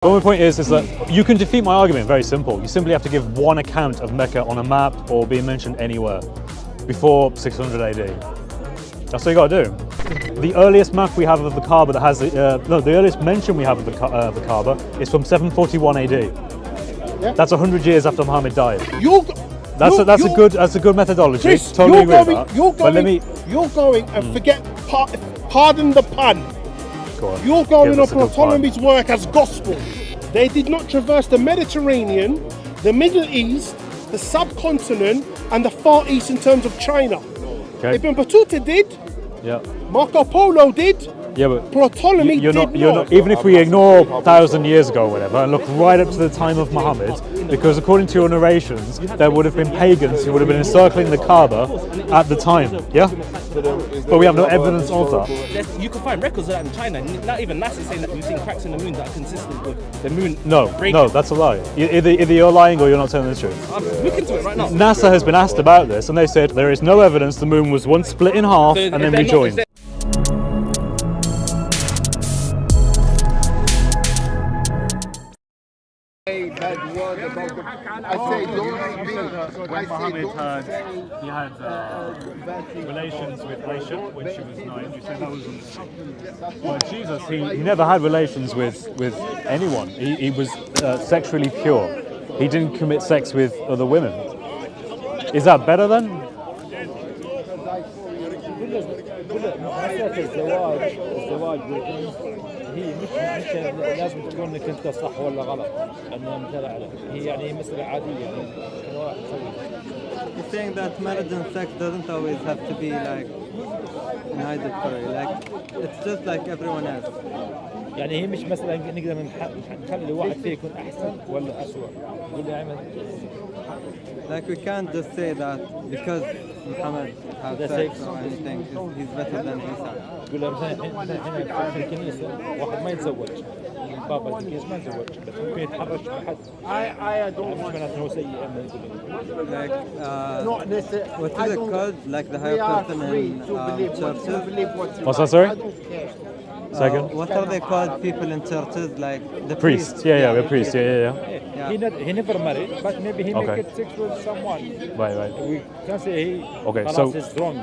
Well, my point is that you can defeat my argument very simple. You simply have to give one account of Mecca on a map or being mentioned anywhere before 600 AD. That's what you got to do. The earliest map we have of the Kaaba that has the earliest mention we have of the Kaaba is from 741 AD. Yeah. That's 100 years after Muhammad died. That's a good methodology. Chris, totally agree with that. You're going and forget. Pardon the pun. You're going off Ptolemy's work as gospel. They did not traverse the Mediterranean, the Middle East, the subcontinent, and the Far East in terms of China. Okay. Ibn Battuta did. Yeah. Marco Polo did. Yeah, but Ptolemy did not. Even if we ignore 1,000 years ago or whatever and look right up to the time of Muhammad, because according to your narrations, there would have been pagans who would have been encircling the Kaaba at the time, yeah? But we have no evidence of that. You can find records of that in China. Not even NASA saying that we've seen cracks in the moon that are consistent with the moon. No, that's a lie. Either you're lying or you're not telling the truth. I'm looking into it right now. NASA has been asked about this and they said there is no evidence the moon was once split in half and then rejoined. When Muhammad had relations with Aisha when she was 9, you said that was untrue. But Jesus, he never had relations with anyone. He was sexually pure. He didn't commit sex with other women. Is that better then? هي مش لازم تكون انك انت صح ولا غلط انه مثلا هي يعني مسألة عادية يعني كل واحد يسوي. You're saying that marriage and sex doesn't always have to be like mandatory, like it's just like everyone else. يعني هي مش مسألة نقدر نخلي واحد فيه يكون أحسن ولا أسوأ. يقول لي أعمل. Like we can't just say that because Muhammad has sex or anything, he's better than Isa. يقول له مثلا هنا في الكنيسة واحد ما يتزوج. بابا الكنيسة ما يتزوج بس ممكن يتحرش بحد. مش معناته إنه سيء أما يقول. Like what is it called? Like the higher person in churches. What's that, sorry? Second. What are they called? People in churches, like the priest. Yeah, we're priests. Yeah. He never married, but maybe he make it sex with someone. Right. We can't say he. Okay, it's wrong.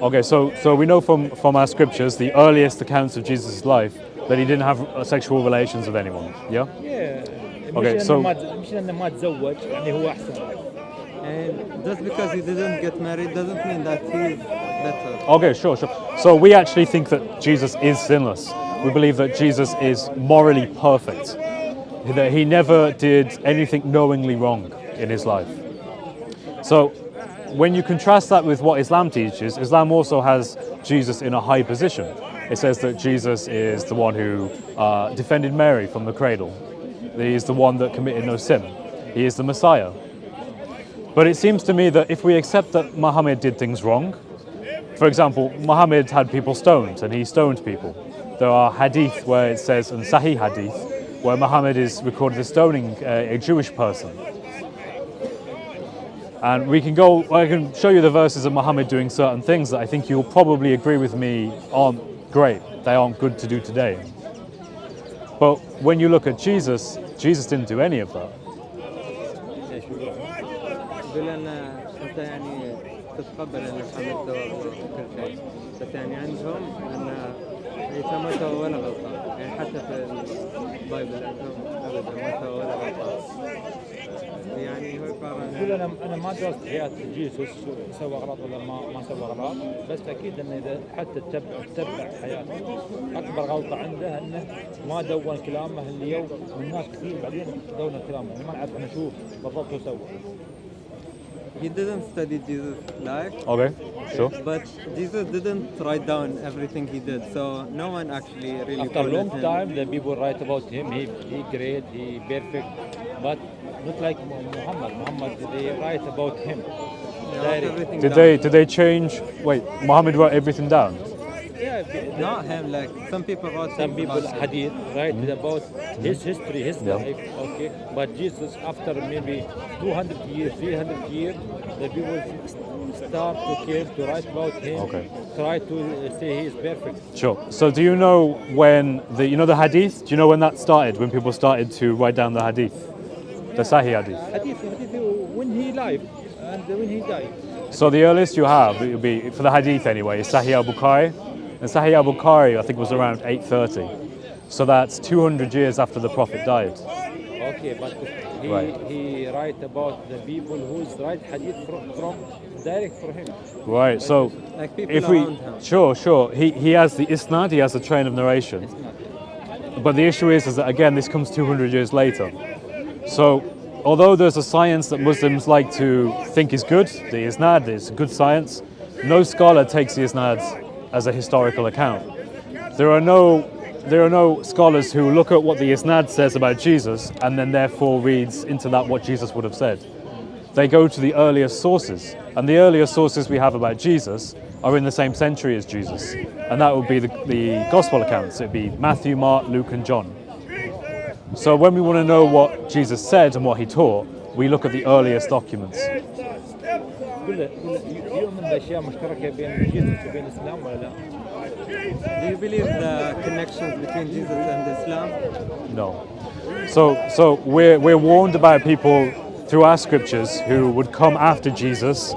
Okay, so we know from our scriptures the earliest accounts of Jesus' life that he didn't have sexual relations with anyone. Yeah. Yeah. Okay, so. مش إنه ما تزوج يعني هو أحسن. And just because he didn't get married doesn't mean that he's better. Okay, sure. So we actually think that Jesus is sinless. We believe that Jesus is morally perfect. That he never did anything knowingly wrong in his life. So when you contrast that with what Islam teaches, Islam also has Jesus in a high position. It says that Jesus is the one who defended Mary from the cradle. He is the one that committed no sin. He is the Messiah. But it seems to me that if we accept that Muhammad did things wrong, for example, Muhammad had people stoned and he stoned people. There are hadith where it says, and Sahih hadith, where Muhammad is recorded as stoning a Jewish person. And I can show you the verses of Muhammad doing certain things that I think you'll probably agree with me aren't great. They aren't good to do today. But when you look at Jesus didn't do any of that. يقول أنت يعني تتقبل أن محمد سوى كل شيء بس يعني عندهم أن عيسى ما سوى ولا غلطة يعني حتى في البايبل عندهم أبدا ما سوى ولا غلطة يعني هو يقول أنا ما درست حياة جيسوس سوى غلط ولا ما سوى غلط بس أكيد أنه إذا حتى تتبع حياته أكبر غلطة عنده أنه ما دون كلامه اليوم والناس كثير بعدين دون كلامه ما نعرف نشوف بالضبط شو سوى. He didn't study Jesus' life. Okay, sure. But Jesus didn't write down everything he did, so no one actually really. After a long time, the people write about him. He great, he perfect, but not like Muhammad. Muhammad, they write about him. Did they change? Wait, Muhammad wrote everything down. Yeah, Not him, like some people wrote Some things people about him. hadith write about his history, his Yeah. life, okay. But Jesus, after maybe 200 years, 300 years, the people start to care, to write about him, Okay. try to say he is perfect. Sure. So do you know when the hadith? Do you know when that started? When people started to write down the hadith, the Sahih hadith. Hadith when he lived and when he died. So the earliest you have, it would be for the hadith anyway, is Sahih al-Bukhari, and Sahih al-Bukhari I think was around 830. So that's 200 years after the Prophet died. Okay, but he Right. he write about the people who's write hadith from direct for him. Right. So Like people if we, around him. sure, he has the isnad, he has the train of narration. But the issue is that again, this comes 200 years later. So although there's a science that Muslims like to think is good, the isnad is good science, no scholar takes the isnad as a historical account. There are no scholars who look at what the isnad says about Jesus and then therefore reads into that what Jesus would have said. They go to the earliest sources, and the earliest sources we have about Jesus are in the same century as Jesus, and that would be the gospel accounts. It'd be Matthew, Mark, Luke, and John. So when we want to know what Jesus said and what he taught, we look at the earliest documents. يؤمن بأشياء مشتركة بين جيسوس وبين الإسلام ولا لا؟ Do you believe the connections between Jesus and Islam? No. So we're warned about people through our scriptures who would come after Jesus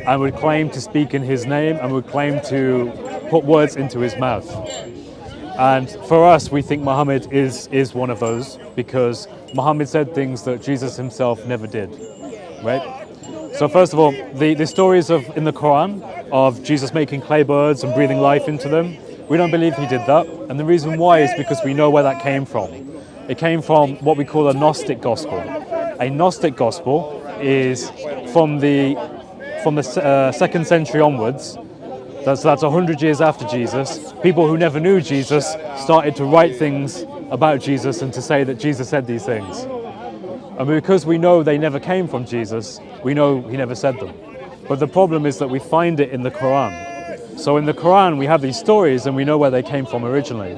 and would claim to speak in his name and would claim to put words into his mouth. And for us, we think Muhammad is one of those because Muhammad said things that Jesus himself never did, right? So first of all, the stories in the Quran of Jesus making clay birds and breathing life into them, we don't believe he did that. And the reason why is because we know where that came from. It came from what we call a Gnostic gospel. A Gnostic gospel is from the 2nd century onwards. That's 100 years after Jesus. People who never knew Jesus started to write things about Jesus and to say that Jesus said these things. And because we know they never came from Jesus, we know he never said them. But the problem is that we find it in the Quran. So in the Quran we have these stories and we know where they came from originally.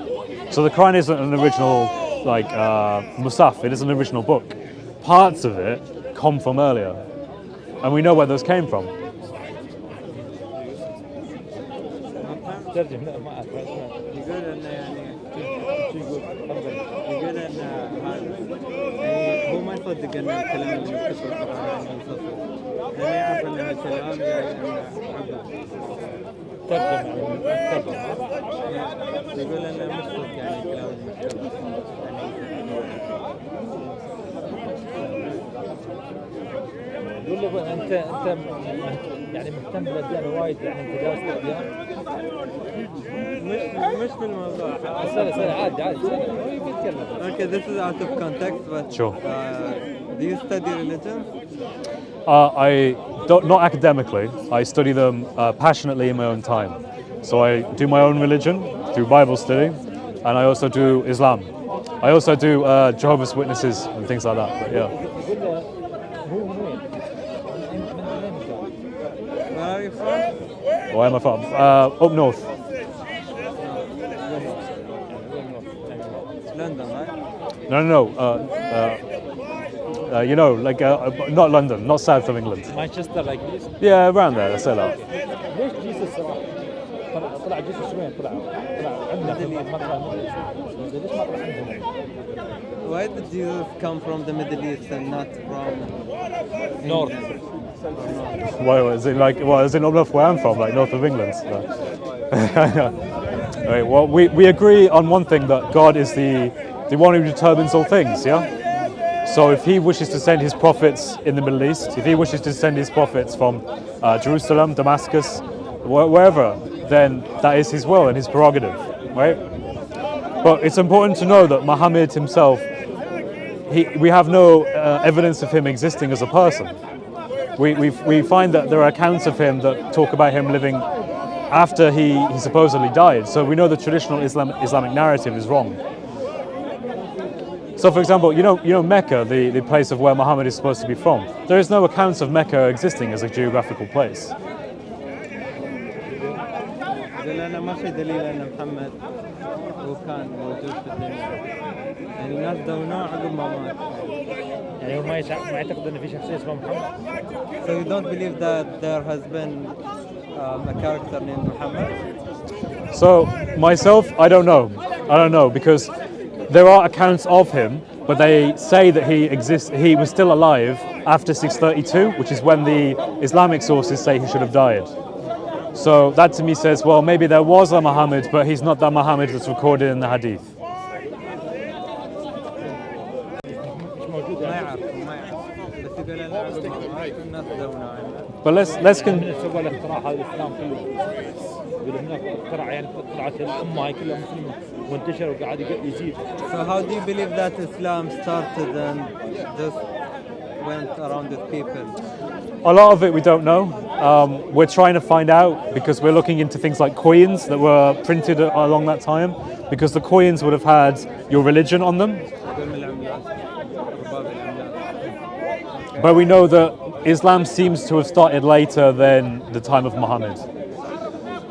So the Quran isn't an original Musaf, it is an original book. Parts of it come from earlier. And we know where those came from. ترجم لا ما أعرف يقول انه يقول ان يعني هو ما يصدق ان الكلام اللي مكتوب في القران يعني صدق. يعني يعرف ان الكلام يعني ترجم يقول انه مش صدق يعني الكلام المكتوب. يقول له انت يعني مهتم بالاديان وايد يعني انت دارس الاديان مش في الموضوع. اسال عادي هو يبي يتكلم. Okay, this is out of context, but Sure. Do you study religion? I don't, not academically. I study them passionately in my own time. So I do my own religion through Bible study, and I also do Islam. I also do Jehovah's Witnesses and things like that. But yeah. يقول له هو من وين؟ Where are you from? Where am I from? Up north. London, right? No. You know, not London, not south of England. مانشستر لايك ذيس. Yeah, around there. Let's say that. ليش جيسوس طلع جيسوس وين طلع عندنا في المطلع ليش ما طلع عندهم؟ Why did Jesus come from the Middle East and not from North. England? Well, is it not enough where I'm from, like north of England? No. Right, well, we agree on one thing, that God is the one who determines all things, yeah? So if he wishes to send his prophets in the Middle East, if he wishes to send his prophets from Jerusalem, Damascus, wherever, then that is his will and his prerogative, right? But it's important to know that Muhammad himself, we have no evidence of him existing as a person. We find that there are accounts of him that talk about him living after he supposedly died. So we know the traditional Islamic narrative is wrong. So for example, you know Mecca, the place of where Muhammad is supposed to be from. There is no accounts of Mecca existing as a geographical place. يقول أنا ما في دليل ان محمد هو كان موجود في الدنيا. يعني الناس دونوه عقب ما مات. يعني هو ما يعتقد انه في شخصيه اسمها محمد. So you don't believe that there has been a character named Muhammad? So myself, I don't know. I don't know because there are accounts of him, but they say that he was still alive after 632, which is when the Islamic sources say he should have died. So that to me says, well, maybe there was a Muhammad, but he's not that Muhammad that's recorded in the hadith. ما يعرف بس يقول انا عقب ما مات الناس دونوه عنه. But let's من سوى الاختراع هذا الاسلام كله. يقول هناك اخترع يعني طلعت الامه هاي كلها مسلمه وانتشر وقاعد يزيد. So how do you believe that Islam started and just went around with people? A lot of it we don't know. We're trying to find out because we're looking into things like coins that were printed along that time, because the coins would have had your religion on them. But we know that Islam seems to have started later than the time of Muhammad,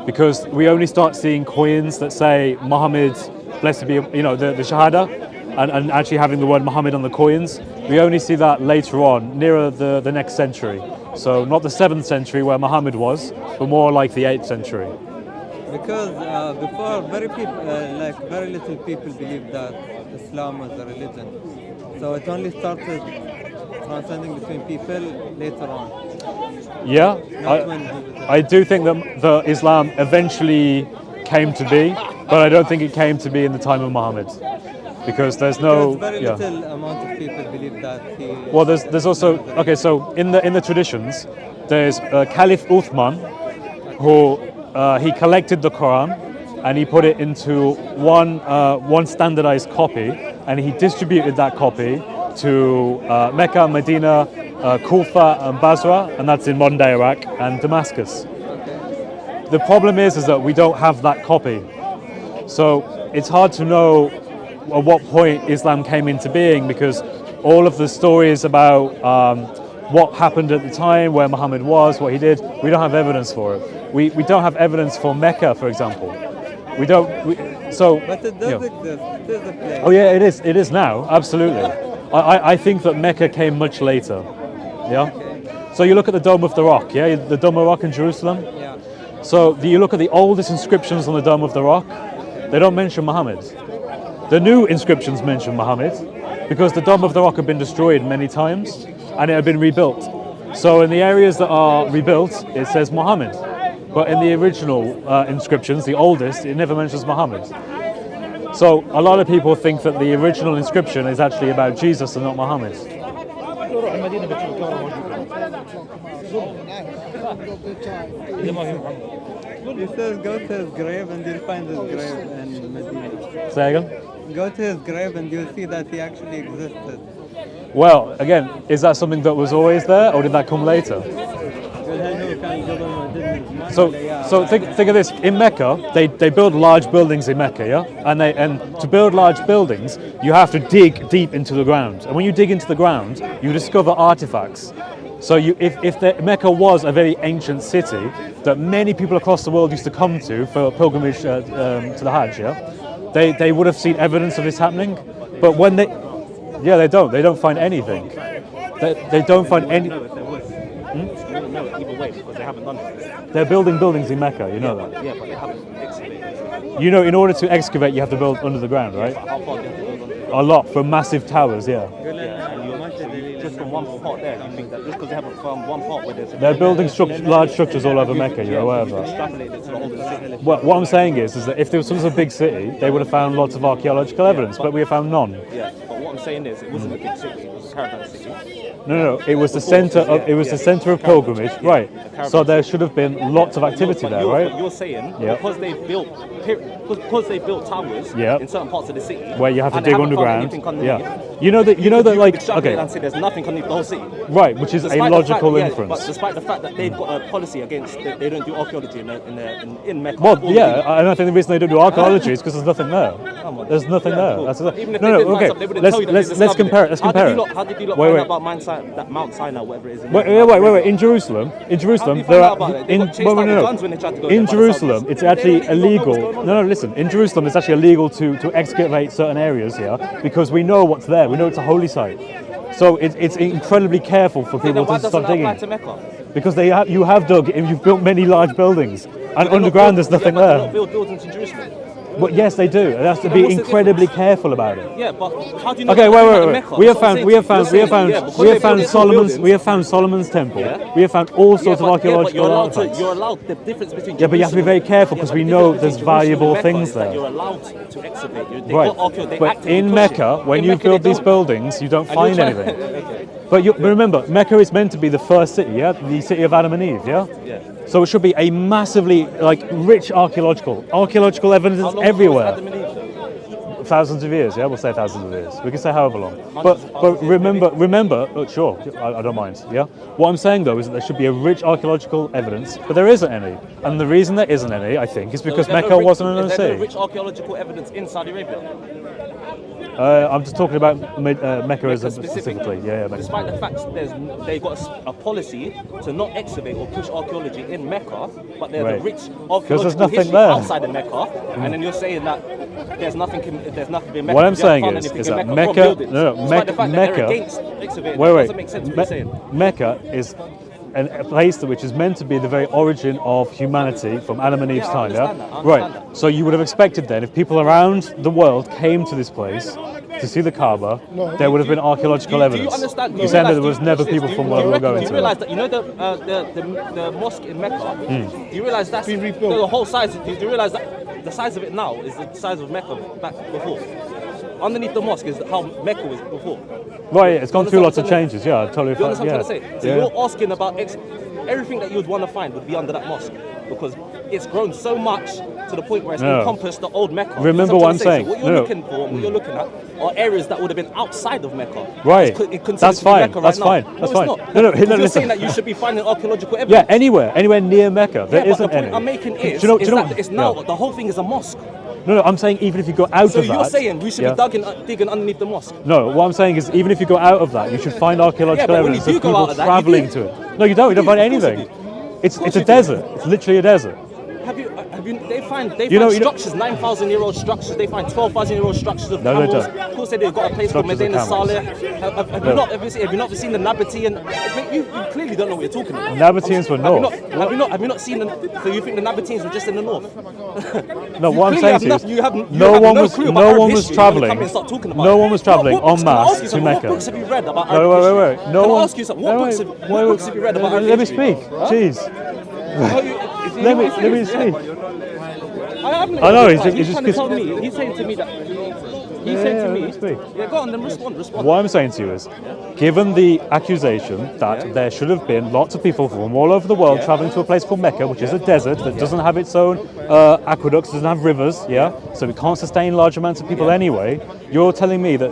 because we only start seeing coins that say Muhammad, blessed be, the Shahada, and actually having the word Muhammad on the coins. We only see that later on, nearer the next century. So not the 7th century where Muhammad was, but more like the 8th century. Because before very little people believed that Islam was a religion. So it only started transcending between people later on. Yeah, Not when he I do think that the Islam eventually came to be, but I don't think it came to be in the time of Muhammad, because there's no. Because very little amount of people believe that he. Well, there's also okay. So in the traditions, there's Caliph Uthman, who he collected the Quran and he put it into one standardized copy, and he distributed that copy to Mecca, Medina, Kufa, and Basra, and that's in modern day Iraq and Damascus. The problem is that we don't have that copy, so it's hard to know at what point Islam came into being, because all of the stories about what happened at the time, where Muhammad was, what he did, we don't have evidence for it. We don't have evidence for Mecca, for example. We don't. But it does exist. It is a place. Oh yeah, it is now, absolutely. I think that Mecca came much later. Yeah. So you look at the Dome of the Rock, yeah, the Dome of the Rock in Jerusalem. Yeah. So you look at the oldest inscriptions on the Dome of the Rock, they don't mention Muhammad. The new inscriptions mention Muhammad, because the Dome of the Rock had been destroyed many times and it had been rebuilt. So in the areas that are rebuilt, it says Muhammad. But in the original inscriptions, the oldest, it never mentions Muhammad. So a lot of people think that the original inscription is actually about Jesus and not Muhammad. روح المدينه بتشوف الكاميرا موجوده. اذا ما في محمد. He says go to his grave and you'll find his grave in Medina. Say again? Go to his grave and you'll see that he actually existed. Well, again, is that something that was always there, or did that come later? So think of this. In Mecca, they build large buildings in Mecca, yeah? And to build large buildings, you have to dig deep into the ground. And when you dig into the ground, you discover artifacts. So if Mecca was a very ancient city that many people across the world used to come to for pilgrimage to the Hajj, yeah? They would have seen evidence of this happening. But when they don't find anything. They don't find any. Either way, because they haven't done it. They're building buildings in Mecca, you know that? Yeah, but they haven't excavated. You know, in order to excavate, you have to build under the ground, right? How far do you have to build on? A lot, from massive towers, yeah. Just from one part there, you think that just because they haven't found one part where there's They're building large structures all over Mecca, you're aware of that? extrapolated to the whole of the city. What I'm saying is that if this was a big city, they would have found lots of archaeological evidence, but we have found none. Yeah, but what I'm saying is it wasn't a big city, it was a caravan city. No, it was the center of pilgrimage, right? So there should have been lots of activity there, right? But you're saying Yeah. because they built towers Yeah. in certain parts of the city, Where you have to and they dig haven't found underground. anything underneath, Yeah. You know that like extrapolate okay, and say there's nothing underneath the whole city. right, which is a Despite the logical fact- inference. But despite the fact that they've got a policy against they don't do archaeology in Mecca. Well, All yeah, the- and I think the reason they don't do archaeology is because there's nothing there. Come on. There's nothing Yeah, there. cool. That's Even if no, they did find okay. something, they wouldn't tell you let's compare it. Let's compare it. How did you lot Wait, find wait. out about Mount Sinai, whatever it is? Wait. In Jerusalem, How do you find out about it? They got chased out with guns when they tried to go there In by the Jerusalem, Saudis. it's actually They don't know what's illegal. going on. Listen. In Jerusalem, it's actually illegal to excavate certain areas here because we know what's there. We know it's a holy site. So it's incredibly careful for Then people why to doesn't stop that apply digging. to Mecca? Because you have dug and you've built many large buildings, and They're not underground there's built- nothing yeah, but they're there. not built buildings in Jerusalem. But yes, they do. It has to Then be what's the incredibly difference? careful about it. Yeah, but how do you know? Okay, that they're doing that in wait. Mecca? We have That's what I'm found saying. You're saying Solomon's temple. Yeah. We have found all sorts of but archaeological artifacts. you're allowed the difference between Yeah, but you have to be very careful because but we the know difference there's between Jerusalem valuable and Mecca things is that there. You're allowed to excavate. They Right. they But actively in push Mecca, it. when In you Mecca, build they these don't. buildings, you don't And you're find trying- anything. Okay. But remember, Mecca is meant to be the first city, yeah? The city of Adam and Eve, yeah? Yeah. So it should be a massively, rich archaeological evidence How long everywhere. was Adam and Eve then? Thousands of years, yeah? We'll say thousands of years. We can say however long. Hundreds But of years, remember, sure, I don't mind, yeah? What I'm saying though is that there should be a rich archaeological evidence, but there isn't any. And the reason there isn't any, I think, is because So is there Mecca no wasn't an Is there no city. rich archaeological evidence in Saudi Arabia? I'm just talking about Mecca as specifically. Yeah, Mecca. Despite the fact they got a policy to not excavate or push archaeology in Mecca, but there's Right. a rich there's archaeological nothing history there. outside of Mecca, and then you're saying that there's nothing in Mecca. What I'm You haven't saying found is anything that in from Mecca, buildings. no, Despite the fact that they're Mecca, against excavating, wait, it doesn't make sense what you're saying. Mecca is a place which is meant to be the very origin of humanity from Adam and Eve's I time, yeah? understand that, I Right. understand that. So you would have expected then, if people around the world came to this place to see the Kaaba, there would have been archaeological Do you evidence. understand? You said that there was do you- never watch this, people do you- from do world you were reckon- going Do you to realise it. that the mosque in Mecca? Do you realise that's Been rebuilt. the whole size? Do you realise that the size of it now is the size of Mecca back before? Underneath the mosque is how Mecca was before. Right, it's gone through lots of understand changes, yeah, totally. Do you understand what I'm trying to say? So Yeah. you're asking about everything that you would want to find would be under that mosque because it's grown so much to the point where it's No. encompassed the old Mecca. Remember You know what I'm trying to say? saying? So what you're No. looking for, what you're looking at, are areas that would have been outside of Mecca. Right. It's considered That's to be fine. Mecca That's right fine. now. That's no, fine. It's not. No, no, Because no, you're listen. saying that you should be finding archaeological Yeah, evidence. anywhere near Mecca. There Yeah, but isn't the point any. I'm making is, Do you know- that it's now, yeah. the whole thing is a mosque. No, I'm saying even if you go out So of that. you're saying we should yeah. be digging underneath the mosque. No, what I'm saying is even if you go out of that, you should find archaeological Yeah, but when evidence you of do go people out of that, you travelling do. to it. No, you don't. You don't find Of course you anything. do. It's course a you do. desert. It's literally a desert. Have you they find You know- structures, 9,000-year-old structures, they find 12,000-year-old structures of No, they camels. don't. Of course they've got a place called Structures of Medina camels. Saleh. Have you not seen the Nabatean? You clearly don't know what you're talking about. Nabateans were north. Have you not seen the, so you think the Nabateans were just in the north? No, You what I'm clearly saying have to you no- is you have- you no have one no was clue about no Arab one was history when you come travelling. and start talking about No it. one was travelling What books- en can I ask masse you to something? Mecca. What books have you read about No, Arab wait. history? No Can one. I ask you something? What books have you read about Arab Let me history? speak. Huh? Jeez. Let me speak. I I know, He's it's just trying to tell me. He's saying to me that. He's saying to let me. me speak. Yeah, go on, then respond. What I'm saying to you is, given the accusation that there should have been lots of people from all over the world traveling to a place called Mecca, which is a desert that doesn't have its own aqueducts, doesn't have rivers, so it can't sustain large amounts of people anyway, you're telling me that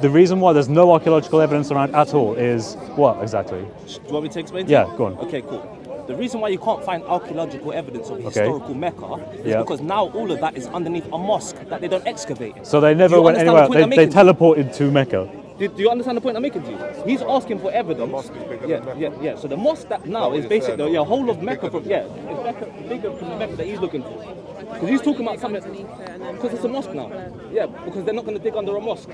the reason why there's no archaeological evidence around at all is what exactly? Do you want me to explain to Yeah, you? go on. Okay, cool. The reason why you can't find archaeological evidence of historical Mecca is Yeah. because now all of that is underneath a mosque that they don't excavate. So they Do never you went understand anywhere. the point I'm They making? teleported to Mecca. Do you understand the point I'm making to you? He's asking for evidence. Yeah. So the mosque that now is basically the whole of Mecca from it's Mecca, bigger from the Mecca that he's looking for. Because he's talking about something. Because it's a mosque now. Yeah, because they're not going to dig under a mosque.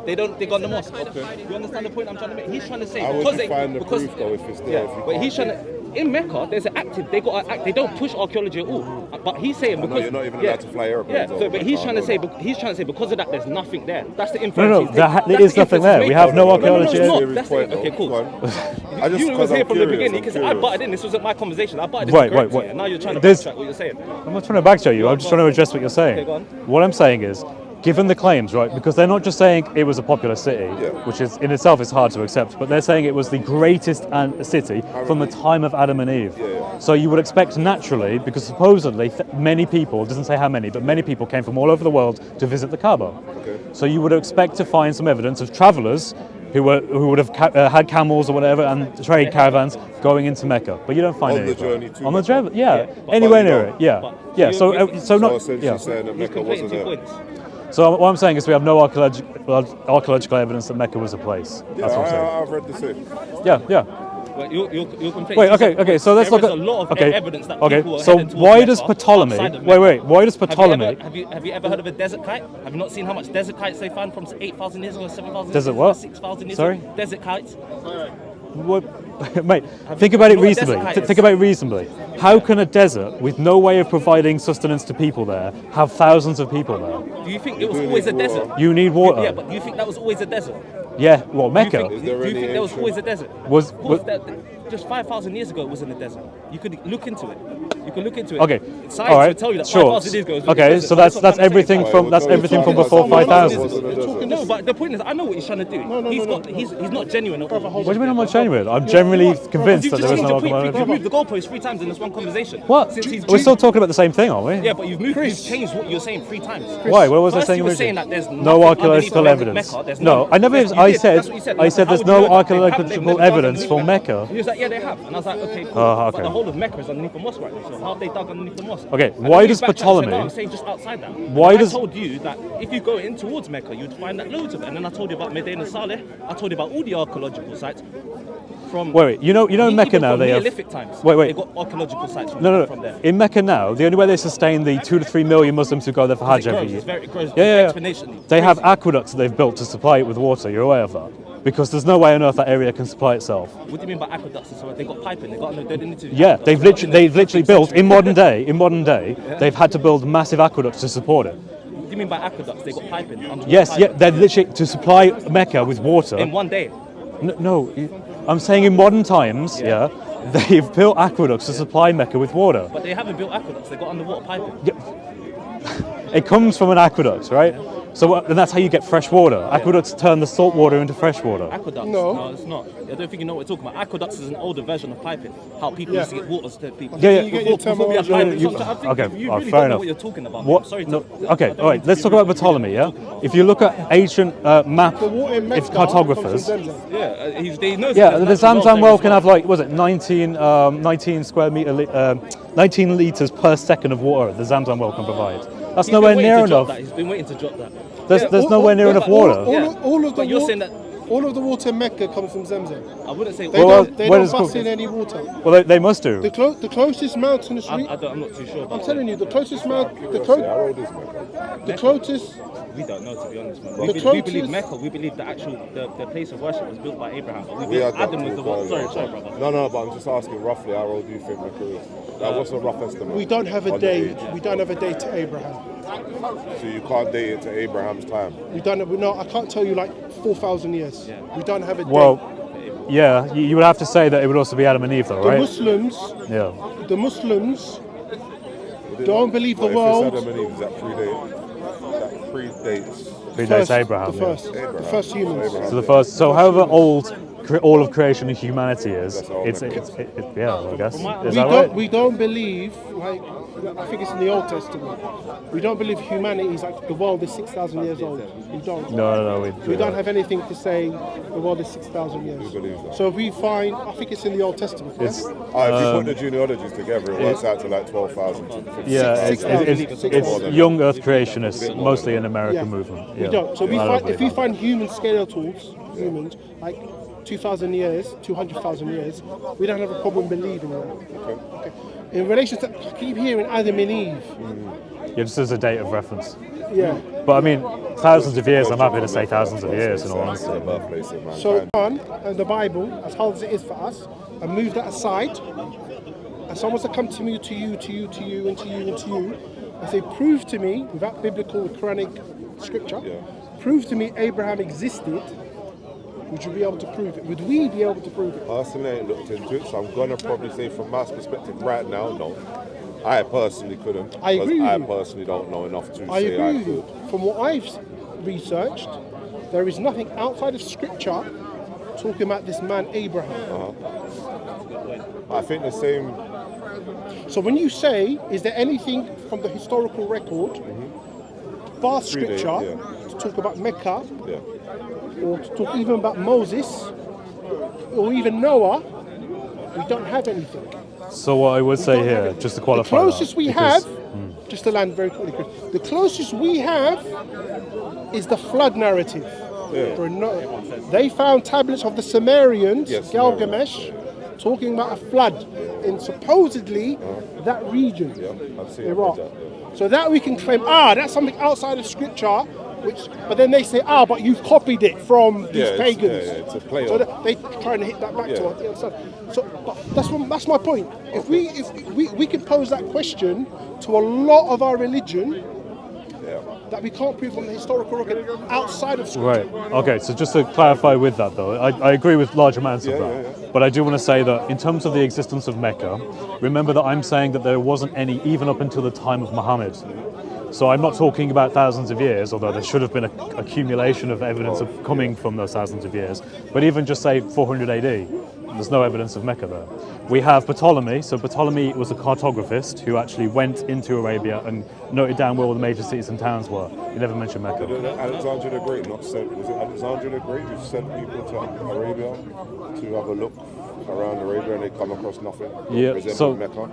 They don't dig on the mosque. Okay. You understand the point I'm trying to make? He's trying to say How would because you find the proof though if it's there? If you but can't he's trying to. In Mecca, there's an active. They got an act. They don't push archaeology at all. But he's saying because you're not even allowed to fly airplanes Yeah. over So, but Mecca, he's trying to I say. know He's trying to say because of that, there's nothing there. That's the inference. No, he's there taking. there That's is the nothing inference there. he's We making. have no archaeology. No, it's not. Serious That's point, okay, though. cool. Go on. I just You because was here I'm from the curious. beginning I'm because I curious. butted in. This wasn't my conversation. I butted in. Right. And now you're trying to There's- backtrack what you're saying. I'm not trying to backtrack you. I'm just trying to address what you're saying. Okay, go on. What I'm saying is, given the claims, right, because they're not just saying it was a popular city, which is in itself is hard to accept, but they're saying it was the greatest city from the time of Adam and Eve. So you would expect naturally, because supposedly many people, it doesn't say how many, but many people came from all over the world to visit the Kaaba. So you would expect to find some evidence of travellers who would have had camels or whatever and trade caravans going into Mecca, but you don't find On the any. journey to on the Mecca. journey, but anywhere you near don't. it, yeah. But So you- so not So essentially yeah. saying that He's Mecca conflating wasn't 2 there. points. So what I'm saying is we have no archaeological evidence that Mecca was a place. That's what I'm saying. I've read the same. Yeah. But you're complaining. Wait, okay. So let's there look at is a lot of okay. evidence that Okay. people were So heading towards why Mecca does Ptolemy? outside of Mecca. Wait. Why does Ptolemy? Have you ever heard of a desert kite? Have you not seen how much desert kites they found from 8,000 years ago, 7,000 years Desert ago, what? 6,000 years Sorry? ago? Desert kites. What, mate, think about it you know what reasonably. desert kite is? Think about it reasonably. How can a desert with no way of providing sustenance to people there have thousands of people there? Do you think it was always a desert? You need water. Yeah, but do you think that was always a desert? Yeah, well, Do you Mecca think, do you think there was always a desert? was. Of course, just 5,000 years ago it was in a desert. You could look into it. You can look into it. Okay, Science all right, will tell you that sure. 5,000 years ago it was in a Okay, desert. so But that's what I'm trying to say. everything from before 5,000. No, but the point is, I know what he's trying to do. He's not genuine at all. What do you mean I'm not genuine? I'm genuinely convinced that there is no You've archaeological. moved the goalpost 3 times in this one conversation. What? Since he's We're still talking about the same thing, aren't we? Yeah, but you've changed what you're saying 3 times. Why? What was I First saying you were originally? saying that there's No nothing archaeological underneath evidence. Mecca, there's No, none. I never. Yes, you I did. said. That's what you said. I said How there's would you no know that? archaeological They've evidence dug for underneath Mecca. He was like, yeah, they have. And I was like, okay, cool. Oh, okay. But the whole of Mecca is underneath the mosque right now. So how have they dug underneath the mosque? Okay, And why then does you backtracked and said, Ptolemy- no, I'm saying just outside that. Why And does- I told you that if you go in towards Mecca, you'd find that loads of it. And then I told you about Medina Saleh. I told you about all the archaeological sites. From Wait, you know Mecca even now from they have. Neolithic times. Wait. They got archaeological sites from, No. from there. In Mecca now, the only way they sustain the 2 to 3 million Muslims who go there for It Hajj grows, every year. it grows Yeah. exponentially. They have Crazy. aqueducts that they've built to supply it with water. You're aware of that? Because there's no way on earth that area can supply itself. What do you mean by aqueducts? So they got piping. They didn't need to. Yeah, aqueducts. they've literally built in modern day. They've had to build massive aqueducts to support it. What do you mean by aqueducts? They got piping. underwater Yes, yeah, piping. they're literally to supply Mecca with water. In one day. No, I'm saying in modern times, yeah, they've built aqueducts to supply Mecca with water. But they haven't built aqueducts. They got underwater piping. It comes from an aqueduct, right? So, and that's how you get fresh water. Aqueducts turn the salt water into fresh water. Aqueducts? No. It's not. I don't think you know what we're talking about. Aqueducts is an older version of piping. How people Yeah. used to get water to people. Yeah, yeah. You get your Before we had terminology. piping. So I think Okay, you all right, really fair don't know enough. what you're talking about. What? I'm sorry No, to, okay, I don't all right. mean to Let's be talk rude, about but Ptolemy. you Yeah. know what you're talking If you look at ancient map, The water in Mecca it's cartographers. comes from Zemzem. about. Yeah, he knows. Yeah, that the there's natural Zamzam wells well there can as have like, was it 19 square meter, 19 liters per second of water the Zamzam well can provide. That's He's nowhere been waiting near to drop enough. that. He's been waiting to drop that. There's All- nowhere near all- enough all- water. all of the But you're wa- saying that. All of the water in Mecca comes from Zemzem. I wouldn't say. They Well, don't, they where don't does it bust come- in any water. Well, they must do. The closest mountainous I'm region. I'm not too sure. About I'm telling you, the closest mountain, How old is Mecca? the closest. We don't know, to be honest, man. The We closest- believe Mecca. We believe the actual the place of worship was built by Abraham. But we We believe had that Adam was the talk one. earlier. Sorry, brother. No, but I'm just asking roughly how old do you think Mecca is? What's a rough estimate? We don't have a on the date. age? We don't have a date to Abraham. So you can't date it to Abraham's time. We don't. No, I can't tell you like 4,000 years. We don't have a date. Well, yeah, you would have to say that it would also be Adam and Eve, though, the right? Muslims don't believe the But if world. it's Adam and Eve, that predates. Predates Abraham. The yeah. first humans. Abraham. So the first, so however old all of creation and humanity is, That's all it's Mecca. yeah, I guess. Is We that don't. right? We don't believe like. I think it's in the Old Testament. We don't believe humanity is like the world is 6,000 years old. We don't. No, We don't have anything to say the world is 6,000 years. believe that. So if we find, I think it's in the Old Testament. Yeah? It's If you put the genealogies together, it works out to like 12,000 to 15,000. yeah, it's More than young Earth creationists, mostly an American Yeah. movement. We Yeah. don't. So I don't if believe we that. find human skeletons, humans like 2,000 years, 200,000 years, we don't have a problem believing that. Okay. In relation to, I keep hearing Adam and Eve. Yeah, just as a date of reference. Yeah. But I mean, thousands of years. I'm happy to say thousands of years. In all It's honesty. the birthplace of So mankind. Quran and the Bible, as hard as it is for us, and move that aside, and someone's to come to me, to you, and to you, and to you, and say, prove to me, without biblical Quranic scripture, prove to me Abraham existed, would you be able to prove it? Would we be able to prove it? Personally, I ain't looked into it, so I'm gonna probably say from my perspective right now, no. I personally couldn't. I agree with I you. personally don't know enough to I say agree I with you. could. From what I've researched, there is nothing outside of scripture talking about this man Abraham. I think the same. So when you say, is there anything from the historical record, bar Predate, scripture, yeah. to talk about Mecca, Yeah. or to talk even about Moses, or even Noah, we don't have anything. So what I would say don't have here, it. just to The qualify closest that, we because- have just to land very quickly, Chris, the closest we have is the flood narrative. They found tablets of the Sumerians, Gilgamesh, talking about a flood in supposedly that region, Iraq. So that we can claim, that's something outside of scripture, but then they say, but you've copied it from these pagans. It's a play So on. they're trying to hit that back to us. You understand? So but that's my point. If we can pose that question to a lot of our religion, that we can't prove from the historical record outside of scripture. Right. Okay. So just to clarify with that, though, I agree with large amounts of that. But I do want to say that in terms of the existence of Mecca, remember that I'm saying that there wasn't any even up until the time of Muhammad. So I'm not talking about thousands of years, although there should have been an accumulation of evidence of coming from those thousands of years. But even just say 400 AD, there's no evidence of Mecca there. We have Ptolemy. So Ptolemy was a cartographist who actually went into Arabia and noted down where all the major cities and towns were. He never mentioned Mecca. Alexander the Great was it Alexander the Great who sent people to Arabia to have a look around Arabia and they come across nothing? Yeah, so Mecca?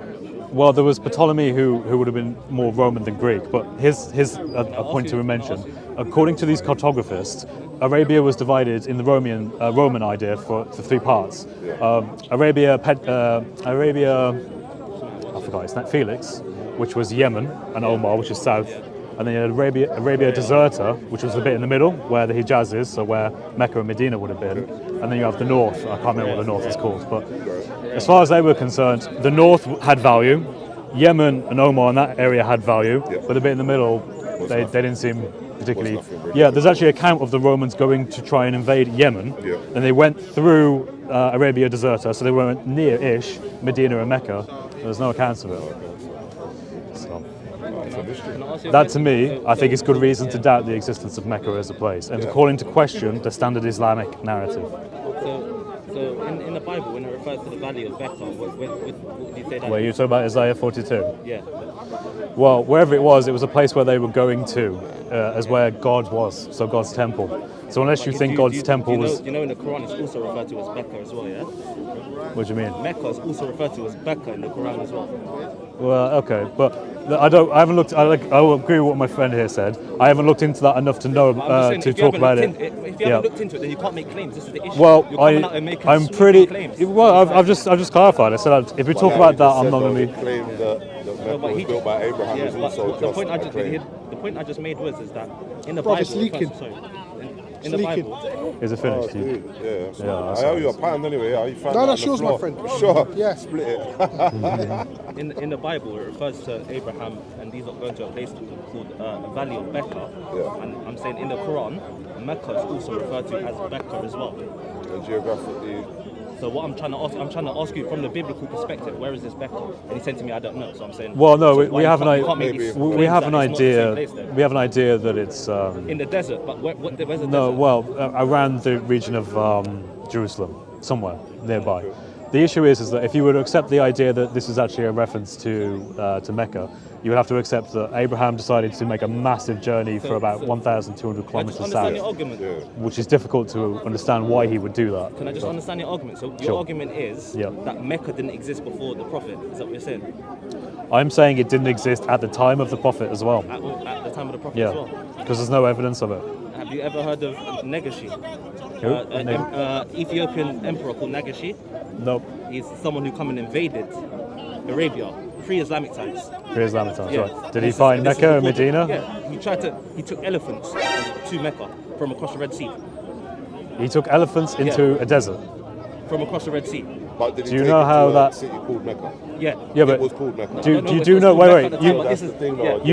Well, there was Ptolemy who would have been more Roman than Greek, but here's a point to mention. According to these cartographists, Arabia was divided in the Roman idea for three parts. Arabia, I forgot its name, Felix, which was Yemen, and Omar, which is south. And then you had Arabia Deserta, which was the bit in the middle, where the Hijaz is, so where Mecca and Medina would have been. And then you have the north. I can't remember what the north is called. But as far as they were concerned, the north had value. Yemen and Omar in that area had value. But the bit in the middle, they didn't seem particularly... Yeah, there's actually an account of the Romans going to try and invade Yemen. And they went through Arabia Deserta, so they went near-ish Medina and Mecca. There's no accounts of it. That to me, I think is good reason to doubt the existence of Mecca as a place and to call into question the standard Islamic narrative. So in the Bible, when it refers to the valley of Mecca, what do you say that? Where you talk about Isaiah 42? Yeah. Well, wherever it was a place where they were going to, as where God was, so God's temple. So unless you think God's temple was... You know in the Quran it's also referred to as Mecca as well, yeah? What do you mean? Mecca is also referred to as Mecca in the Quran as well. Well, okay, but I haven't looked. I will agree with what my friend here said. I haven't looked into that enough to know to talk about it. If you haven't looked into it, then you can't make claims. This is the issue. Well, I'm pretty. Claims. Well, I've just clarified. I said if we talk about that, I'm not going to be. Claim that Mecca was built by Abraham is also the just the point I just made was that in the Bro, Bible. it's leaking. In the Bible. Is it finished? Yeah, I owe you a pound anyway. You found No, that's yours, my friend. Sure. Yeah. Split it. In the Bible, it refers to Abraham, and these are going to a place called a Valley of Mecca. And I'm saying in the Quran, Mecca is also referred to as Mecca as well. And geographically. So what I'm trying to ask you from the biblical perspective, where is this Mecca? And he said to me, I don't know. So I'm saying. Well, no, so we have an idea. idea. We have an idea that it's in the desert, but where's the desert? No, well, around the region of Jerusalem, somewhere nearby. The issue is that if you were to accept the idea that this is actually a reference to Mecca, you would have to accept that Abraham decided to make a massive journey for about 1,200 kilometers south, which is difficult to understand why he would do that. Can I just understand your argument? So your argument is that Mecca didn't exist before the Prophet. Is that what you're saying? I'm saying it didn't exist at the time of the Prophet as well. At the time of the Prophet as well? Because there's no evidence of it. Have you ever heard of Negashi? Ethiopian emperor called Negashi? Nope. He's someone who come and invaded Arabia, pre-Islamic times. Pre-Islamic times, right. Did he find Mecca and Medina? Yeah, he took elephants to Mecca from across the Red Sea. He took elephants into a desert? From across the Red Sea. But did he do you know how that city called Mecca? Yeah. Yeah, but it was called Mecca. You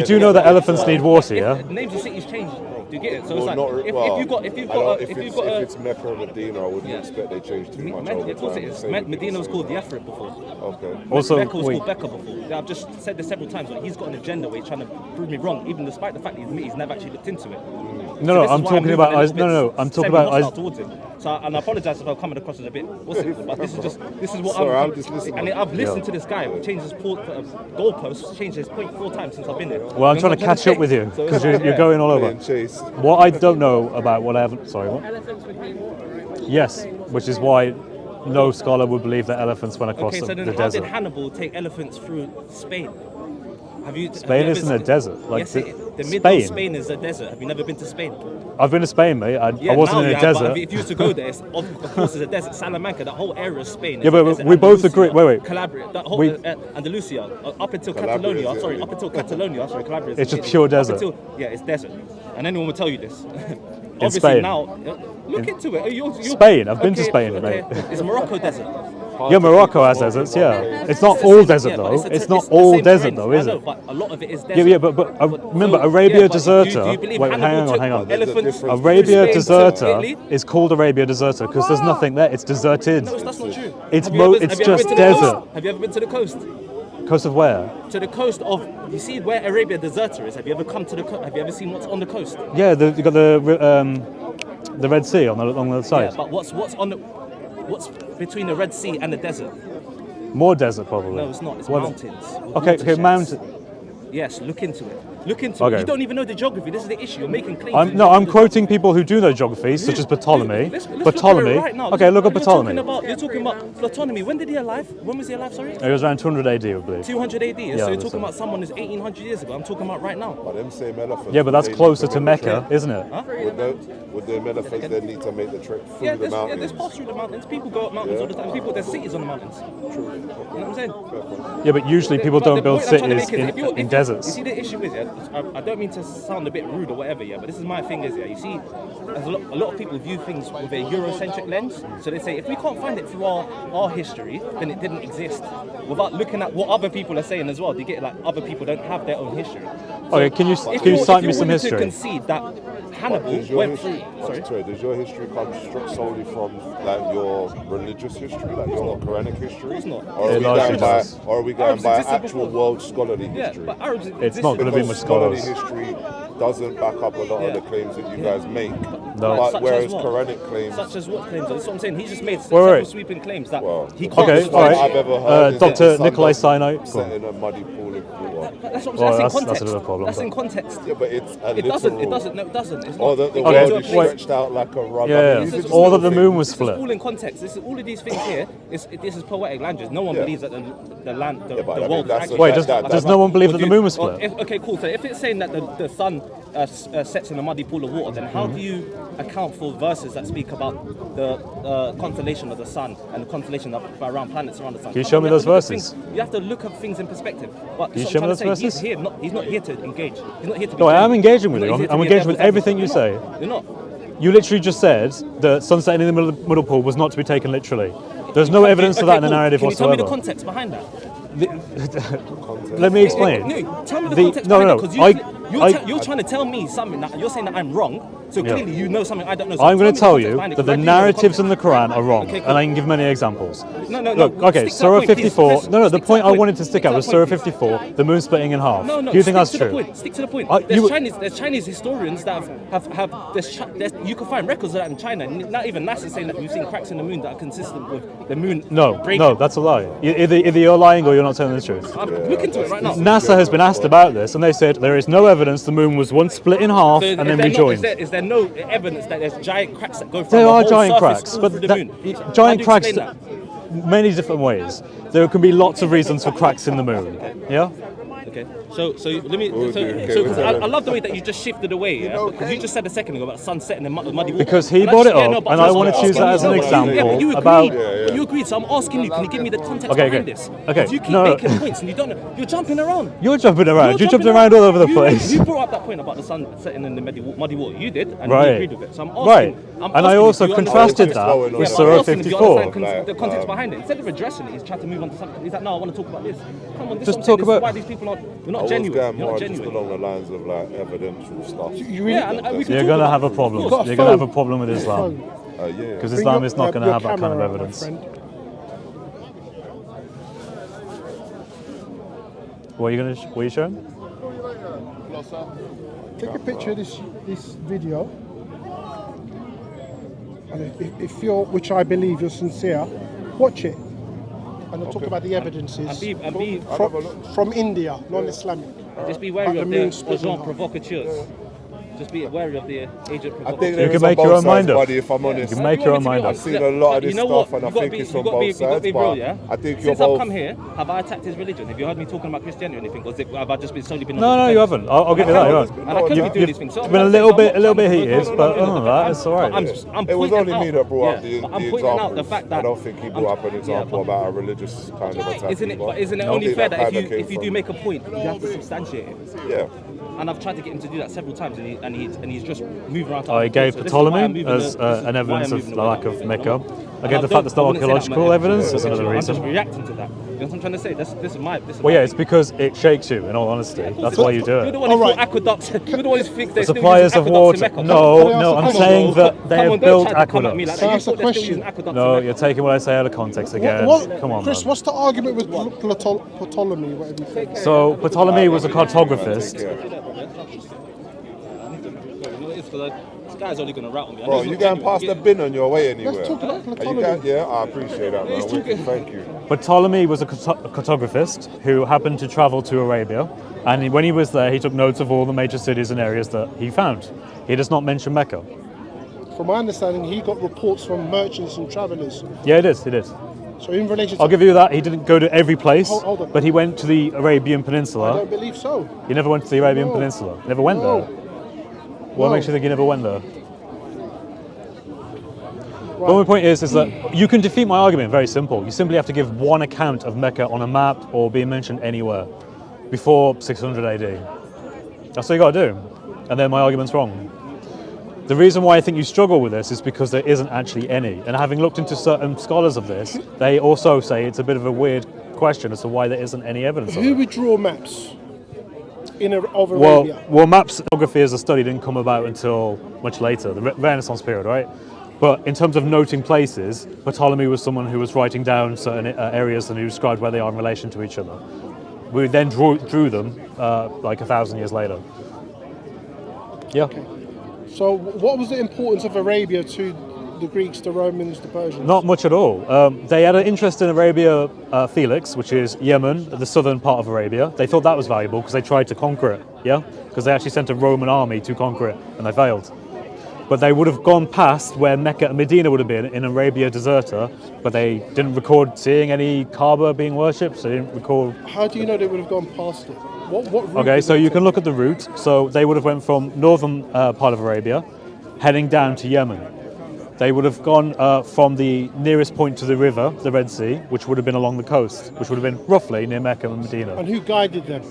do know that elephants need water, yeah? Names of cities change. Do you get it? So Well, it's like if it's Mecca or Medina, I wouldn't expect they change too much. Of course it is. Medina was called Yathrib before. Okay. Also, Mecca was called Becca before. I've just said this several times. Like, he's got an agenda where he's trying to prove me wrong, even despite the fact that he's never actually looked into it. No, I'm talking about. I'm talking about. Towards him. So, and I apologise if I'm coming across as a bit. But this is what Sorry, I'm. I'm just listening. And I've listened to this guy. Changed his goalposts, changed his point 4 times since I've been there. Well, I'm trying to catch up with you because you're going all over. What I don't know about what I haven't. Sorry, what? Elephants would need water, right? Yes, which is why no scholar would believe that elephants went across Okay, so the then how desert. did Hannibal take elephants through Spain? Have you? Spain have is you in a desert. Like yes, the middle of Spain. Spain is a desert. Have you never been to Spain? I've been to Spain, mate. I Yeah, wasn't now in you a have, but desert. if you used to go there, of course, it's a desert. Salamanca, that whole area of Spain. Is Yeah, a but desert. we both Andalusia, agree- wait. Calabria, that whole We- Andalusia, up until Calabria, Catalonia. yeah, Sorry, yeah. up until Catalonia. Sorry, Calabria. It's just pure desert. Yeah, it's desert, and anyone will tell you this. Obviously Spain. now, look into it. You're, Spain, I've been to Spain, okay. mate. It's Morocco desert. Yeah, Morocco has deserts. Yeah, it's not It's all the- desert yeah, but though. the It's not the all same desert terrain. though, I is know, it? but a lot of it is desert. Yeah, but remember, So, Arabia yeah, but Deserta. Do you believe Wait, Hannibal hang on. took elephants? difference Arabia Spain to Deserta Italy? is called Arabia Deserta because there's nothing there. It's deserted. No, that's not true. It's Have you ever- it's have you ever just been to the desert. coast? Have you ever been to the coast? Coast of where? To the coast of, you see where Arabia Deserta is? Have you ever come to the coast? Have you ever seen what's on the coast? Yeah, you got the Red Sea on the other Yeah, side. but what's between the Red Sea and the desert? More desert probably. No, it's not. It's What- mountains. Okay, Watersheds. mountain. Yes, look into it. Look into Okay. it. You don't even know the geography. This is the issue. You're making claims. I'm quoting people who do know geography, such as Ptolemy. Let's look at it right now. Okay, look at Ptolemy. You're talking about Ptolemy. When did he alive? When was he alive? Sorry. It was around 200 AD, I believe. 200 AD. Yeah, so you're that's talking it. about someone who's 1800 years ago. I'm talking about right now. But them same elephants. Yeah, but that's they need closer to make Mecca, the trek. isn't it? Would them elephants then need to make the trek through Yeah, the mountains? there's pass through the mountains. People go up mountains all the time. People, there's cities on the mountains. True. You know what I'm saying? Yeah, but usually people But don't the build point I'm trying to cities make is in deserts. You see, the issue is, yeah, I don't mean to sound a bit rude or whatever, yeah, but this is my thing is, yeah, you see, there's a lot of people view things with a Eurocentric lens. So they say, if we can't find it through our history, then it didn't exist. Without looking at what other people are saying as well. Do you get it? Like, other people don't have their own history. Okay, can you If cite you're me some willing to history? concede that Hannibal Does your went history, through... Sorry? does your history come solely from like your religious history, like your Quranic history? course not. Or are we largely going by, does. or are we going Arabs by existed actual before. world scholarly Yeah, history? but Arabs It's not going to be Because much scholarly scholars. history doesn't back up a lot Yeah. of the claims that you guys make. No. But Such whereas as what? Quranic claims, Such as what claims? That's what I'm saying. He just made Wait, several wait. sweeping claims that Well, he can't Okay, substantiate. all right. I've ever heard is that Dr. the sun Nikolai doesn't Sinai. set in a muddy pool of water. That's what I'm Well, saying. that's That's in context. another problem, That's but- in context. Yeah, but it's a It doesn't. It literal- doesn't. No, it doesn't. It's Or not. that the It Okay, came world to a is place- stretched out like a rug. Yeah, I mean, yeah. these are just Or that little the things. moon was This is split. all in context. All of these things here. This is poetic language. No one Yeah. believes that the land, the but I mean, world. that's actually a- Wait, that- does no one believe that the moon was Well, split? okay, cool. So if it's saying that the sun sets in a muddy pool of water, then how do you account for verses that speak about the constellation of the sun and the constellation of around planets around the sun? Can you show me those verses? You have to look at things in perspective. But you that's show what me I'm trying those to say. verses? He's not here to engage. He's not here to be No, I am genuine. engaging with He's you. not here to I'm be a engaging with devil's everything you say. advocate. You're not. You literally just said that sunset in the middle pool was not to be taken literally. There's no evidence of that in the cool. narrative Can you tell me the whatsoever. context behind that? Let me explain. No, tell me the The- context no, behind no, it, because you're trying to tell me something that you're saying that I'm wrong. So Yeah. clearly you know something I don't know. So I'm going to tell tell me the you context behind it, that the 'cause I do know narratives in the context. Quran are wrong, Okay, cool. and I can give many examples. No. Look, okay, stick to Surah that point, please. 54. Let's No, the stick to point that I wanted to stick Stick at to was that Surah point, 54, the moon splitting in half. No, Do you think that's stick to true? the point. Stick to the point. I- you- There's Chinese historians that you can find records of that in China. Not even NASA saying that we've seen cracks in the moon that are consistent with the moon breaking. No, that's a lie. Either you're lying or you're not telling the truth. I'm looking to it right now. NASA has been asked about this, and they said there is no evidence the moon was once split in half So and is then there rejoined. Is there no evidence that there's giant cracks that go from There the are whole giant surface cracks, all but through the that, moon? How do giant you cracks, explain that? many different ways. There can be lots of reasons for cracks in the moon. Yeah. Okay, so let me. Okay, So okay. I love the way that you just shifted away, yeah. Because you just said a second ago about the sun setting in muddy water. Because he And brought it yeah, up, no, but and I I'm want to asking choose that you- as an no, but example Yeah, but you about. agreed. But you agreed. So I'm asking you, can you give me the context Okay, behind okay. this? Okay, Because you keep no. making points and you don't know. You're jumping around. You're jumping around. You're jumping jumping around all over the You- place. You brought up that point about the sun setting in the muddy water. You did, and Right. you agreed with it. So I'm asking. Right. I'm And I asking also if you contrasted understand- that Yeah, with but Surah I'm asking if you 54. understand the context behind it. Instead of addressing it, he's trying to move on to something. He's like, no, I want to talk about this. Come on, this Just is what I'm saying. talk This about- is why these people aren't. You're I not was genuine. going You're more not just genuine. along the lines of like evidential stuff. You really Yeah, and we can You're talk going to about have a it. problem. Of got a You're going to have a phone. problem with Islam. Yeah. Because Bring Islam up is not going to your have that kind of camera, my evidence. friend. What are you showing? Take a picture of this video. And if you're, which I believe you're sincere, watch it. And I'll talk about the evidences And be from India, non-Islamic. just be But wary the of moon the splitting Jean off. provocateurs. Just be wary of the agent. I think You there can is on make your both own sides, mind up. buddy, if I'm honest. You can make your own mind up. I've seen a lot of this You know what? stuff and I You gotta think be- it's you on gotta be- both you gotta sides, be real, but yeah? I think you're Since I've both... come here, have I attacked his religion? Have you heard me talking about Christianity or anything? Or have I just been solely been on No, the no, you defense? haven't. I'll give you that. You're right. And I could be doing these things. So You've been a little bit heated, but other than that, it's all right. I'm It was pointing only me out- that brought up yeah, the but I'm pointing out the examples. fact that I don't think he brought up an example about a religious kind of attack. Isn't it? either. But isn't it I don't only think fair that kinda if came you do from- make a point, you have to substantiate it? Yeah. And I've tried to get him to do that several times, and he's just moved around. To I other gave points. So this is why I'm Ptolemy moving as this is an why evidence I'm of moving the away. lack of Mecca. I And gave the fact there's no wouldn't say that, archaeological man. evidence as another I'm reason. just reacting to that. You know what I'm trying to say? This is my. Well, yeah, it's because it shakes you, in all honesty. That's why you do You're the it. one who Alright. thought aqueducts. You're the one who thinks they're still Suppliers using of aqueducts in water. Mecca. No, I'm Come on, saying bro. that they Come on, have don't built try to come at me like aqueducts. that. You That's the thought they're still question. using aqueducts No, in you're Mecca. taking what I say out of context again. Come on, Chris, man. what's the argument with Ptolemy, whatever you say? So Ptolemy was a cartographist. This guy's only going to rattle me. I know Bro, he's you not going genuine. past the bin on your way anywhere? Let's talk about Are you Ptolemy. yeah, I appreciate that, man. Wicked, thank you. But Ptolemy was a cartographist who happened to travel to Arabia, and when he was there, he took notes of all the major cities and areas that he found. He does not mention Mecca. From my understanding, he got reports from merchants and travellers. Yeah, it is. It is. So in relation to... I'll give you that. He didn't go to every place, Hold on. but he went to the Arabian I Peninsula. don't believe so. He never went to the Arabian No. Peninsula. He never went No. there. What No. makes you think he never went there? But my point is that you can defeat my argument. Very simple. You simply have to give one account of Mecca on a map or being mentioned anywhere before 600 AD. That's what you got to do, and then my argument's wrong. The reason why I think you struggle with this is because there isn't actually any. And having looked into certain scholars of this, they also say it's a bit of a weird question as to why there isn't any evidence of Who it. would draw maps of Arabia? Well, maps photography as a study didn't come about until much later, the Renaissance period, right? But in terms of noting places, Ptolemy was someone who was writing down certain areas and who described where they are in relation to each other. We then drew them like 1,000 years later. Yeah. So what was the importance of Arabia to the Greeks, the Romans, the Persians? Not much at all. They had an interest in Arabia Felix, which is Yemen, the southern part of Arabia. They thought that was valuable because they tried to conquer it, yeah? Because they actually sent a Roman army to conquer it, and they failed. But they would have gone past where Mecca and Medina would have been in Arabia Deserta, but they didn't record seeing any Kaaba being worshipped, so they didn't record. How do you know they would have gone past it? What route Okay, did so they you take? can look at the route. So they would have went from northern part of Arabia, heading down to Yemen. They would have gone from the nearest point to the river, the Red Sea, which would have been along the coast, which would have been roughly near Mecca and Medina. And who guided them?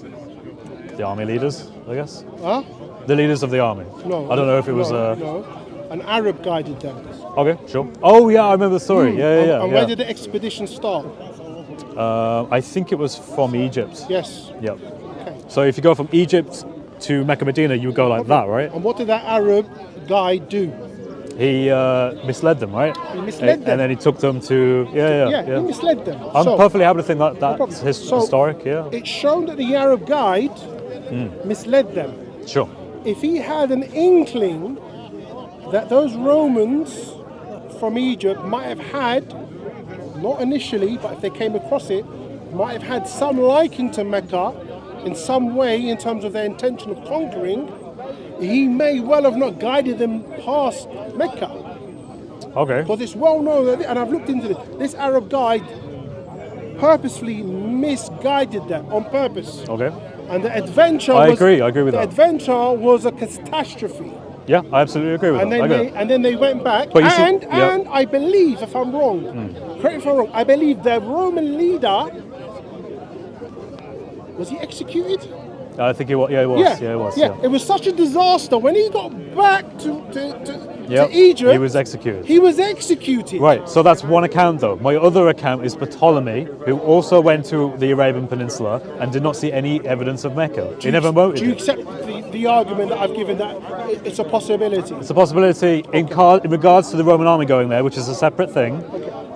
The army leaders, I guess. Huh? The leaders of the army. No. I don't know if it was. No. An Arab guided them. Okay, sure. Oh yeah, I remember the story. Yeah. And where did the expedition start? I think it was from Egypt. Yes. Yep. Okay. So if you go from Egypt to Mecca Medina, you would go like that, right? And what did that Arab guy do? He misled them, right? He misled them. And then he took them to Yeah, he misled them. I'm So, perfectly happy to think that problem. that's So- historic. Yeah, it's shown that the Arab guide misled them. sure. If he had an inkling that those Romans from Egypt might have had, not initially, but if they came across it, might have had some liking to Mecca in some way in terms of their intention of conquering, he may well have not guided them past Mecca. Okay. Because it's well known, and I've looked into this Arab guide purposefully misguided them on purpose. Okay. And the adventure I was, agree with the that. adventure was a catastrophe. Yeah, I absolutely agree with And that. then I get they it. and then they went back, But you see- and yeah. and I believe, if I'm wrong, correct me if I'm wrong, I believe the Roman leader was he executed? I think it was. Yeah, it was. Yeah, it was. yeah. It was such a disaster when he got back to Yep, Egypt. he was executed. He was executed. Right, so that's one account though. My other account is Ptolemy, who also went to the Arabian Peninsula and did not see any evidence of Mecca. He never Do you moted it. accept the argument that I've given that it's a possibility? It's a possibility in regards to the Roman army going there, which is a separate thing,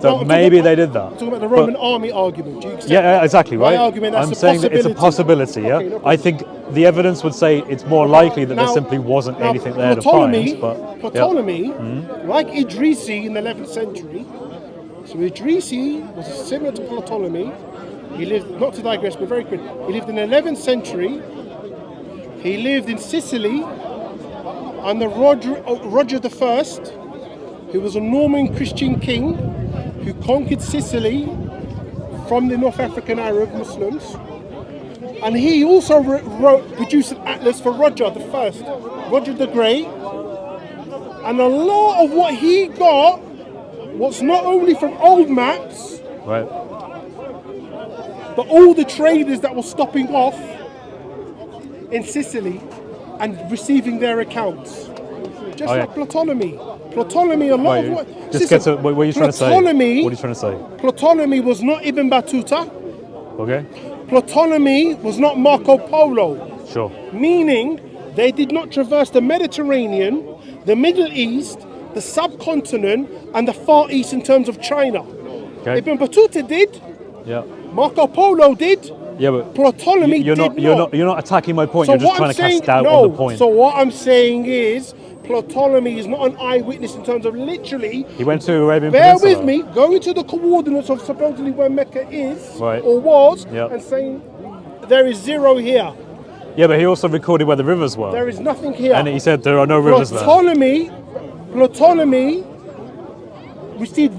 that No, I'm maybe talking they about- did that. I'm talking about the But- Roman army argument. Do you accept Yeah, exactly, my right? argument? That's I'm a saying that it's a possibility, yeah? Okay, no I think the evidence would say it's more likely that there Now- simply wasn't now, anything there Ptolemy, to find. But, yeah. Ptolemy, like Idrisi in the 11th century, so Idrisi was similar to Ptolemy. He lived, not to digress, but very quick, he lived in the 11th century. He lived in Sicily, under Roger I, who was a Norman Christian king who conquered Sicily from the North African Arab Muslims. And he also produced an atlas for Roger I, Roger the Great. And a lot of what he got was not only from old maps, Right. but all the traders that were stopping off in Sicily and receiving their accounts. Just Oh, like yeah. Ptolemy. Ptolemy, a lot Right, of what... just get to what are you trying to say? Ptolemy, What are you trying to say? Ptolemy was not Ibn Battuta. Okay. Ptolemy was not Marco Polo. Sure. Meaning they did not traverse the Mediterranean, the Middle East, the subcontinent, and the Far East in terms of China. Okay. Ibn Battuta did, Yeah. Marco Polo did, Yeah, but Ptolemy you're did not. You're not attacking my point. So You're just what trying I'm to cast saying, doubt no, on the point. So what I'm saying is, Ptolemy is not an eyewitness in terms of literally. He went to Arabian Bear Peninsula. with me, going to the coordinates of supposedly where Mecca is Right. or was, Yep. and saying there is zero here. Yeah, but he also recorded where the rivers were. There is nothing here. And he said there are no rivers there. Ptolemy received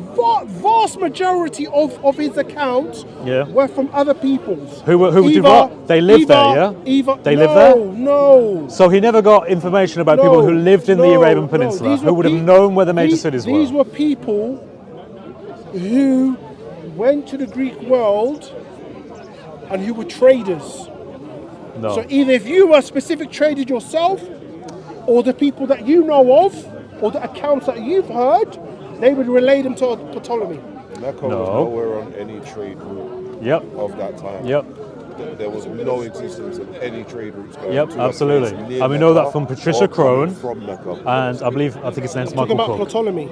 vast majority of his accounts Yeah. were from other peoples. Who did what? They lived there, yeah? They lived there? No. So he never got information about people who lived in the Arabian Peninsula, These who were would have pe- known where the major these- cities These were. were people who went to the Greek world and who were traders. No. So either if you were a specific trader yourself, or the people that you know of, or the accounts that you've heard, they would relay them to Ptolemy. Mecca No. was nowhere on any trade route Yep. of that time. Yep. There was no existence of any trade routes going Yep, to a absolutely. place near And we know Mecca that from Patricia or coming Crone, from Mecca. And I think his name's Talking Michael about Cook. Ptolemy.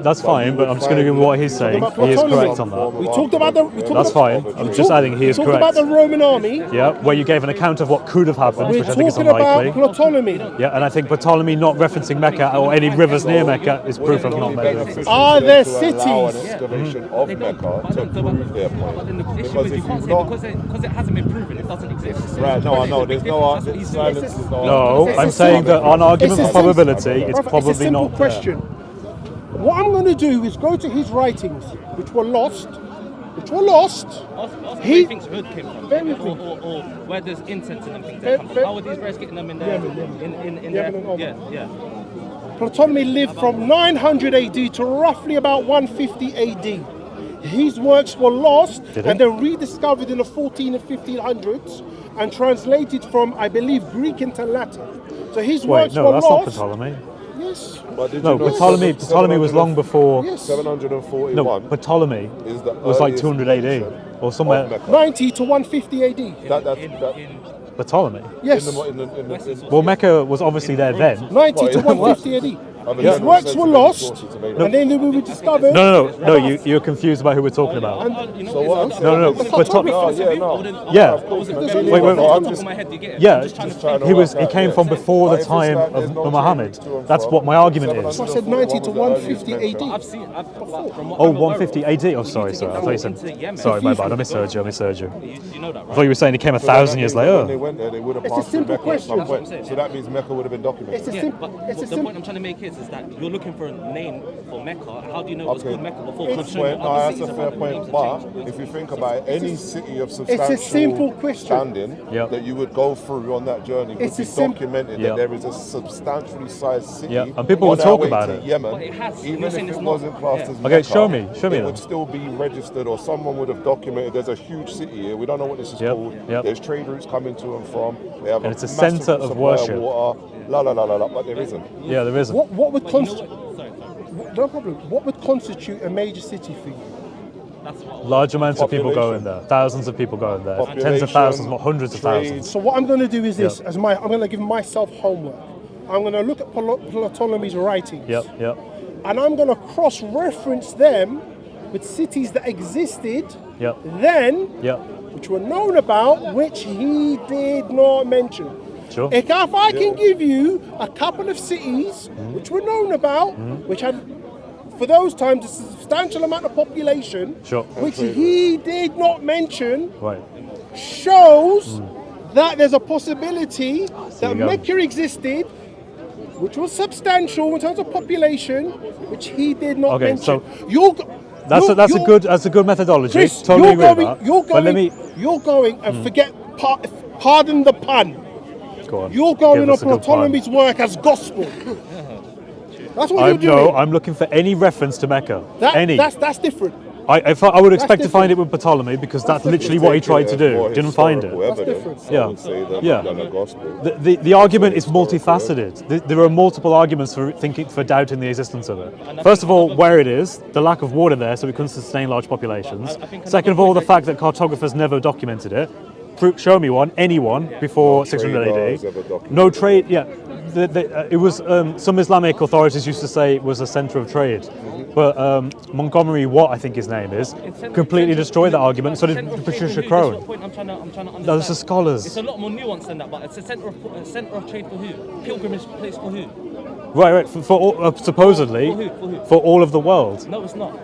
That's fine, but I'm just going to give him what he's saying. about He is Ptolemy. correct on that. We talked about the. We talked That's about, fine. I'm just adding he is We talked correct. about the Roman army. Yeah, where you gave an account of what could have happened, We're which I think is talking about unlikely. Ptolemy. Yeah, and I think Ptolemy not referencing Mecca or any rivers near Mecca is proof of not Mecca. Are there To allow an cities? excavation of They don't, Mecca but to then- prove their but then the point. issue Because is you if can't you've say not, because it hasn't been proven, it doesn't exist. right? No, I know. There's no That's what he's silence. doing. Is no. No, It's a I'm saying that on argument it's for a simple- probability, it's Brother, probably it's a simple not question. What I'm going to do is go to his writings, which were lost. Ask He- where he thinks Hood came from, Bear with me. or where there's incense in them things Bear- that come bear- from. How are these guys getting them in there? In there? Yemen and Oman. Yeah. Ptolemy lived from 900 AD to roughly about 150 AD. His works were lost Did he? and then rediscovered in the 14 and 1500s and translated from, I believe, Greek into Latin. So his Wait, works no, were that's not lost. Ptolemy. Yes. But did No, you know Ptolemy was long before. Yes. 741 No, Ptolemy is the was like earliest 200 AD mention or somewhere. of Mecca. 90 to 150 AD. But Ptolemy. Yes. Well, Mecca was obviously there then. 90 to What? 150 AD. Other His general works were sensitive lost, sources made and then they were discovered. No, you're confused about who we're talking about. So what I'm saying No, is- but No, yeah, no. Yeah. Of course, Wait, no, wait. I'm Top just of my head, do you get it? Yeah, I'm just trying to trying to he work out, came yeah. from before But the if it's time like there's of no Muhammad. change to and That's from, what my argument is. 741 I said 90 to was the earliest 150 mention. AD. I've seen. From what Oh, I'm aware 150 of, AD. Oh, sorry. I thought you said. into Yemen. Sorry, my bad. I misheard you. You know that, I right? thought you were saying he came a So that thousand years means when they later. went there, they would have It's a passed through simple Mecca at some question. point. That's what I'm saying. So that means Mecca would have been documented. It's a Yeah, simple. but It's a the simple. point I'm trying to make is that you're looking for a name for Mecca. How do you know it was Okay. called Mecca before? It's- Because I'm showing you No, other that's cities a fair around the names point. have But changed. if you think about any city of substantial simple question. standing Yep. that you would go through on that journey would It's be a sim- documented Yep. that there is a substantially sized city. Yeah, and people on will our talk way about to it. Yemen, But it has. even You're if saying it it's not. wasn't classed Yeah. as Okay, Mecca, show me it then. would still be registered, or someone would have documented. There's a huge city here. We don't know what this is Yep, called. yep. There's trade routes coming to and from. They have And it's a massive centre of supply worship. Water, but there isn't. Yeah, there isn't. What would But you know constitute? what? Sorry. No problem. What would constitute a major city for you? That's what. Large amounts of people Population. going there. Thousands of people going there. Tens of Population, thousands, not hundreds of trade. thousands. So what I'm going to do is this. Yep. I'm going to give myself homework. I'm going to look at Ptolemy's writings. Yep. And I'm going to cross-reference them with cities that existed Yep. then, Yep. which were known about, which he did not mention. Sure. If I can give you a couple of cities which were known about, which had, for those times, a substantial amount of population, Sure. which he did not mention, Right. shows that there's a possibility that you go. Mecca existed which was substantial in terms of population, which he did not Okay, mention. so You're go- That's you're- a you're- good methodology. Chris, Totally agree with that. You're But let going. me You're going and forget. Pardon the pun. go on. You're going Give up us a good pun. Bartholomew's work as gospel. That's what you're doing. No, I'm looking for any reference to Mecca. any. That's different. I would expect to different. find it with Ptolemy because that's literally what he tried to do. Didn't find it. different. Yeah. Yeah. Than a gospel. The argument is multifaceted. There are multiple arguments for doubting the existence of it. First of all, where it is, the lack of water there, so it couldn't sustain large populations. Second of all, the fact that cartographers never documented it. Show me anyone before 600 traders AD. ever documented No trade. Yeah, it was some Islamic authorities used to say it was a centre of trade, but Montgomery Watt, I think his name is, completely destroyed that argument. So did Patricia Crone. That's what point I'm trying to understand. Those are scholars. It's a lot more nuanced than that, but it's a centre of trade for who? Pilgrimage place for who? Right. For all, supposedly For who? for all of the world. No, it's not.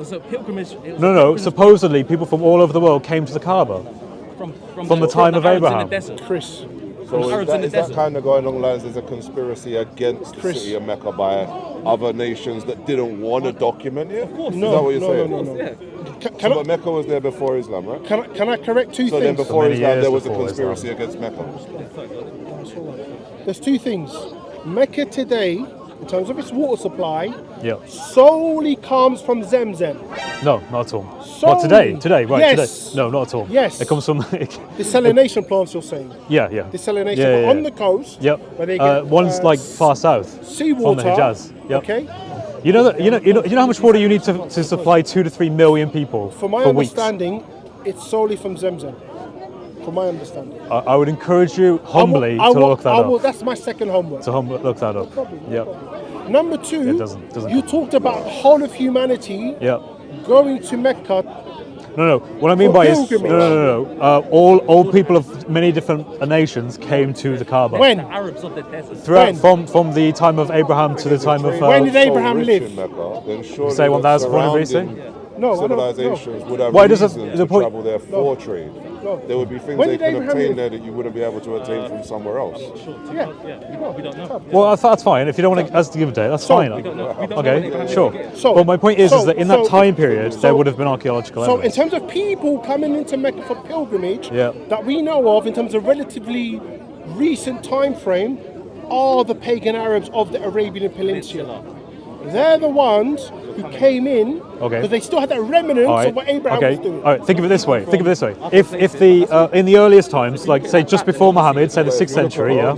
It's a pilgrimage. No. Supposedly, people from all over the world came to the Kaaba. From the time of Arabs Abraham. in the desert. Chris. So is Arabs in the that desert. kind of going along lines? There's a conspiracy against the Chris. city of Mecca by other nations that didn't want to document it? Of course. Is that what you're saying? no. Yeah. Can But Mecca was there before Islam, right? I correct two So then things? before many Islam, years there was a before conspiracy against Mecca. There's two things. Mecca today, in terms of its water supply, Yeah. solely comes from Zemzem. No, not at all. Solely. What today? Today, right? Yes. Today? No, not at all. Yes. It comes from. Desalination plants, you're saying. yeah. Desalination Yeah, yeah, on yeah. the coast. Yep. Where they get, one's like far south. seawater. From the Hijaz. Yep. Okay. You know how much water you need to supply 2 to 3 million people From my for weeks. understanding, it's solely from Zemzem. From my understanding. I would encourage you humbly to look that up. That's my second homework. To look that up. problem, no Yeah. problem. Number two, It doesn't you talked about whole of humanity Yeah. going to Mecca. No. What I mean For by is pilgrimage. no. All people of many different nations came to the Kaaba. When? The Arabs of the desert. Throughout When? from the time of Abraham to the time of. When did Abraham rich live? in Mecca, then surely Say the 1400 BC? surrounding No, I don't- no. civilizations would have Why does reason it- to the point- travel there for trade. No. There would be things When they did can Abraham obtain live? there that you wouldn't be able to attain from somewhere else. Yeah. We don't know. Well, that's fine. If you don't want to give a date, that's fine. We don't know when Okay, Abraham sure. lived. So- But my point is so- that in that so- time period, there so- would have been archaeological So in evidence. terms of people coming into Mecca for pilgrimage, Yeah. that we know of in terms of relatively recent time frame, are the pagan Arabs of the Arabian Peninsula. They're the ones who came in Okay. because they still had that remnants All right. of what Abraham Okay. was doing. All right. Think of it this way. If the in the earliest times, like say just before Muhammad, say the 6th century, yeah,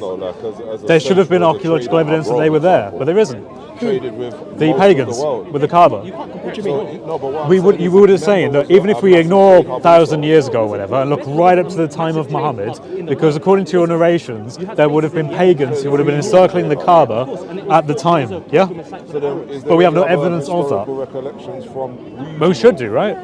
there should have been archaeological evidence that they were there, but there isn't. Traded with The most of pagans the world. with the Kaaba. What do you mean? No, but what I'm You saying would is have saying that Mecca even was if we a ignore massive 1,000 years ago or whatever and look right up to the time of Muhammad, because according to your narrations, there would have been pagans who would have been encircling the Kaaba at the time. Yeah? So then, is But we have no there any other evidence of that. historical recollections from But we should do, right?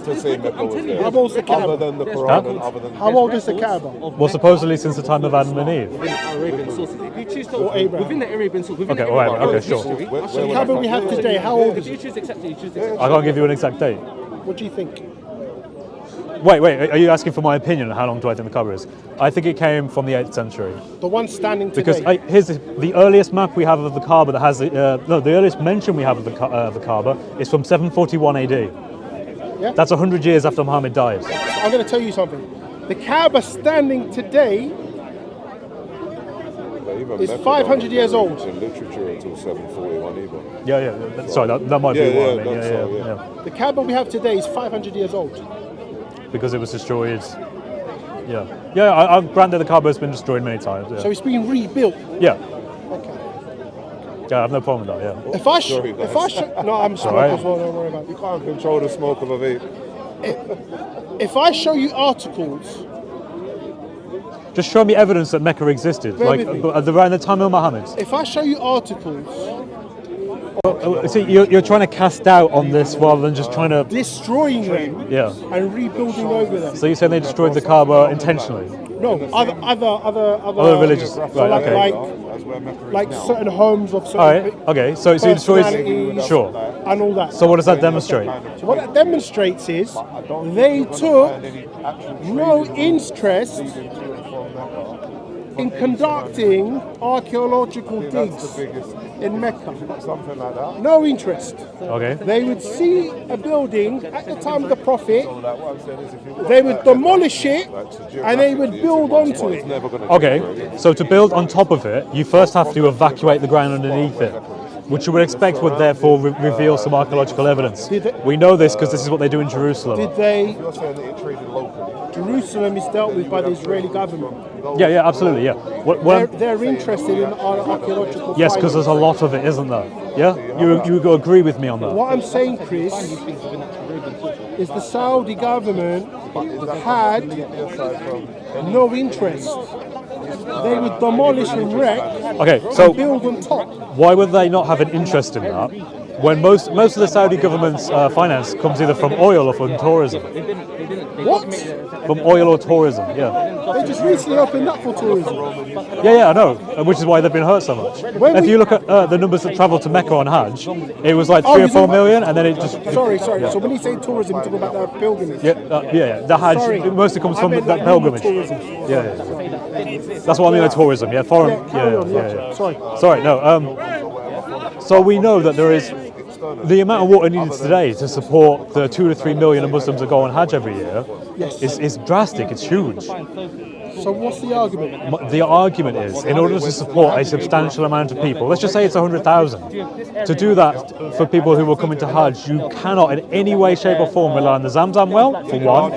to say Mecca was there? How old's the Kaaba? Other than the Quran and other than How old is the Kaaba? Well, supposedly since the time of Adam and Eve. Within Arabian sources. If you choose to, Or Abraham. within the Arabian sources, within Okay, the all right, Arabian okay, sure. history, Where- I'll show where you would Kaaba I we have find- today, how old If is you it? choose to accept it, you choose to accept I can't give you an exact date. What do you think? Wait, are you asking for my opinion on how long do I think the Kaaba is? I think it came from the 8th century. The one standing Because today. here's the earliest map we have of the Kaaba that has, the earliest mention we have of the Kaaba is from 741 AD. Yeah? That's 100 years after Muhammad died. I'm going to tell you something. The Kaaba standing today But even It's Mecca 500 years don't old. In literature until 741 either. Yeah. Sorry, that might be Yeah, what I yeah, mean. that's all, yeah. the Kaaba we have today is 500 years old. Because it was destroyed. Yeah. I grant that the Kaaba has been destroyed many times. Yeah. So it's being rebuilt. Yeah. Okay. Yeah, I have no problem with that. Yeah. If I Sorry, guys. no, I'm sorry alright. as well. Don't worry about You it. can't control the smoke of a vape. If I show you articles, Just show me evidence that Mecca existed, Bear like with me. around the time of Muhammad. if I show you articles See, you're trying to cast doubt on this rather than just trying to. destroying them Yeah. and rebuilding over them. So you're saying they destroyed the Kaaba intentionally? No, other religious, So right, like, okay. That's where Mecca is like now. certain homes of certain All right. Okay. So you destroyed. Personalities. Sure. and all that. So what does that demonstrate? So what that demonstrates is they took no interest in conducting archaeological I think that's digs the biggest, in Mecca. something like that. No interest. Okay. They would see a building at the time of the Prophet, So like what I'm saying is if you they would demolish it, and they would build onto it's it. never going to Okay, so to build on top of it, you first have to evacuate the ground underneath it, which you would expect would therefore reveal some archaeological evidence. We know this because this is what they do in Jerusalem. Did they? You're saying that it traded locally. Jerusalem is dealt with by the Israeli government. Yeah, absolutely, yeah. They're interested in archaeological. Yes, because there's a lot of it, isn't there? Yeah, you agree with me on that. What I'm saying, Chris, is the Saudi government had no interest. They would demolish and wreck Okay, and so build on top. why would they not have an interest in that? When most of the Saudi government's finance comes either from oil or from tourism. What? From oil or tourism, yeah. They just recently opened up for tourism. Yeah, I know, which is why they've been hurt so much. When If we- you look at the numbers that travel to Mecca on Hajj, it was like Oh, 3 or you 4 think- million, and then it just... Sorry. So when you say tourism, you're talking about the pilgrimage. Yeah, the Hajj, Sorry. it mostly comes I from meant that like normal pilgrimage. tourism. Yeah. That's what I mean by tourism, yeah, foreign... Carry on, Sorry. Sorry, no, so we know that there is... The amount of water needed today to support the 2 to 3 million of Muslims that go on Hajj every year is drastic, it's huge. So what's the argument? The argument is, in order to support a substantial amount of people, let's just say it's 100,000, to do that for people who will come into Hajj, you cannot in any way, shape or form rely on the Zamzam well, for one,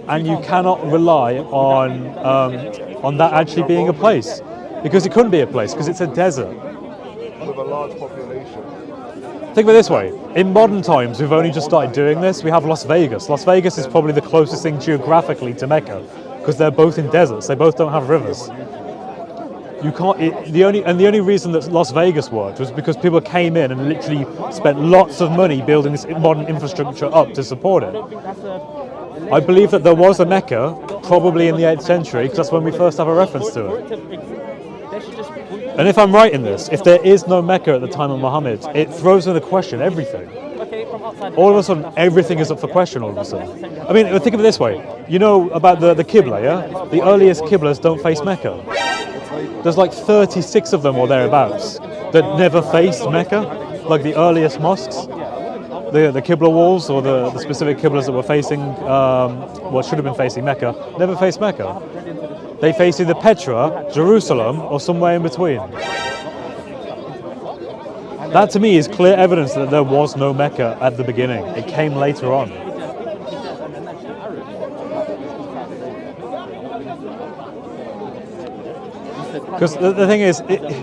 and you cannot rely on that actually being a place, because it couldn't be a place, because it's a desert. With a large population. Think of it this way, in modern times we've only just started doing this. We have Las Vegas. Las Vegas is probably the closest thing geographically to Mecca, because they're both in deserts, they both don't have rivers. You can't, the only reason that Las Vegas worked was because people came in and literally spent lots of money building this modern infrastructure up to support it. I believe that there was a Mecca, probably in the 8th century, because that's when we first have a reference to it. And if I'm right in this, if there is no Mecca at the time of Muhammad, it throws into question everything. All of a sudden, everything is up for question all of a sudden. I mean, think of it this way. You know about the Qibla, yeah? The earliest Qiblas don't face Mecca. There's like 36 of them or thereabouts that never faced Mecca, like the earliest mosques. The Qibla walls, or the specific Qiblas that were facing, what should have been facing Mecca, never faced Mecca. They face either Petra, Jerusalem, or somewhere in between. That to me is clear evidence that there was no Mecca at the beginning. It came later on. Because the thing is,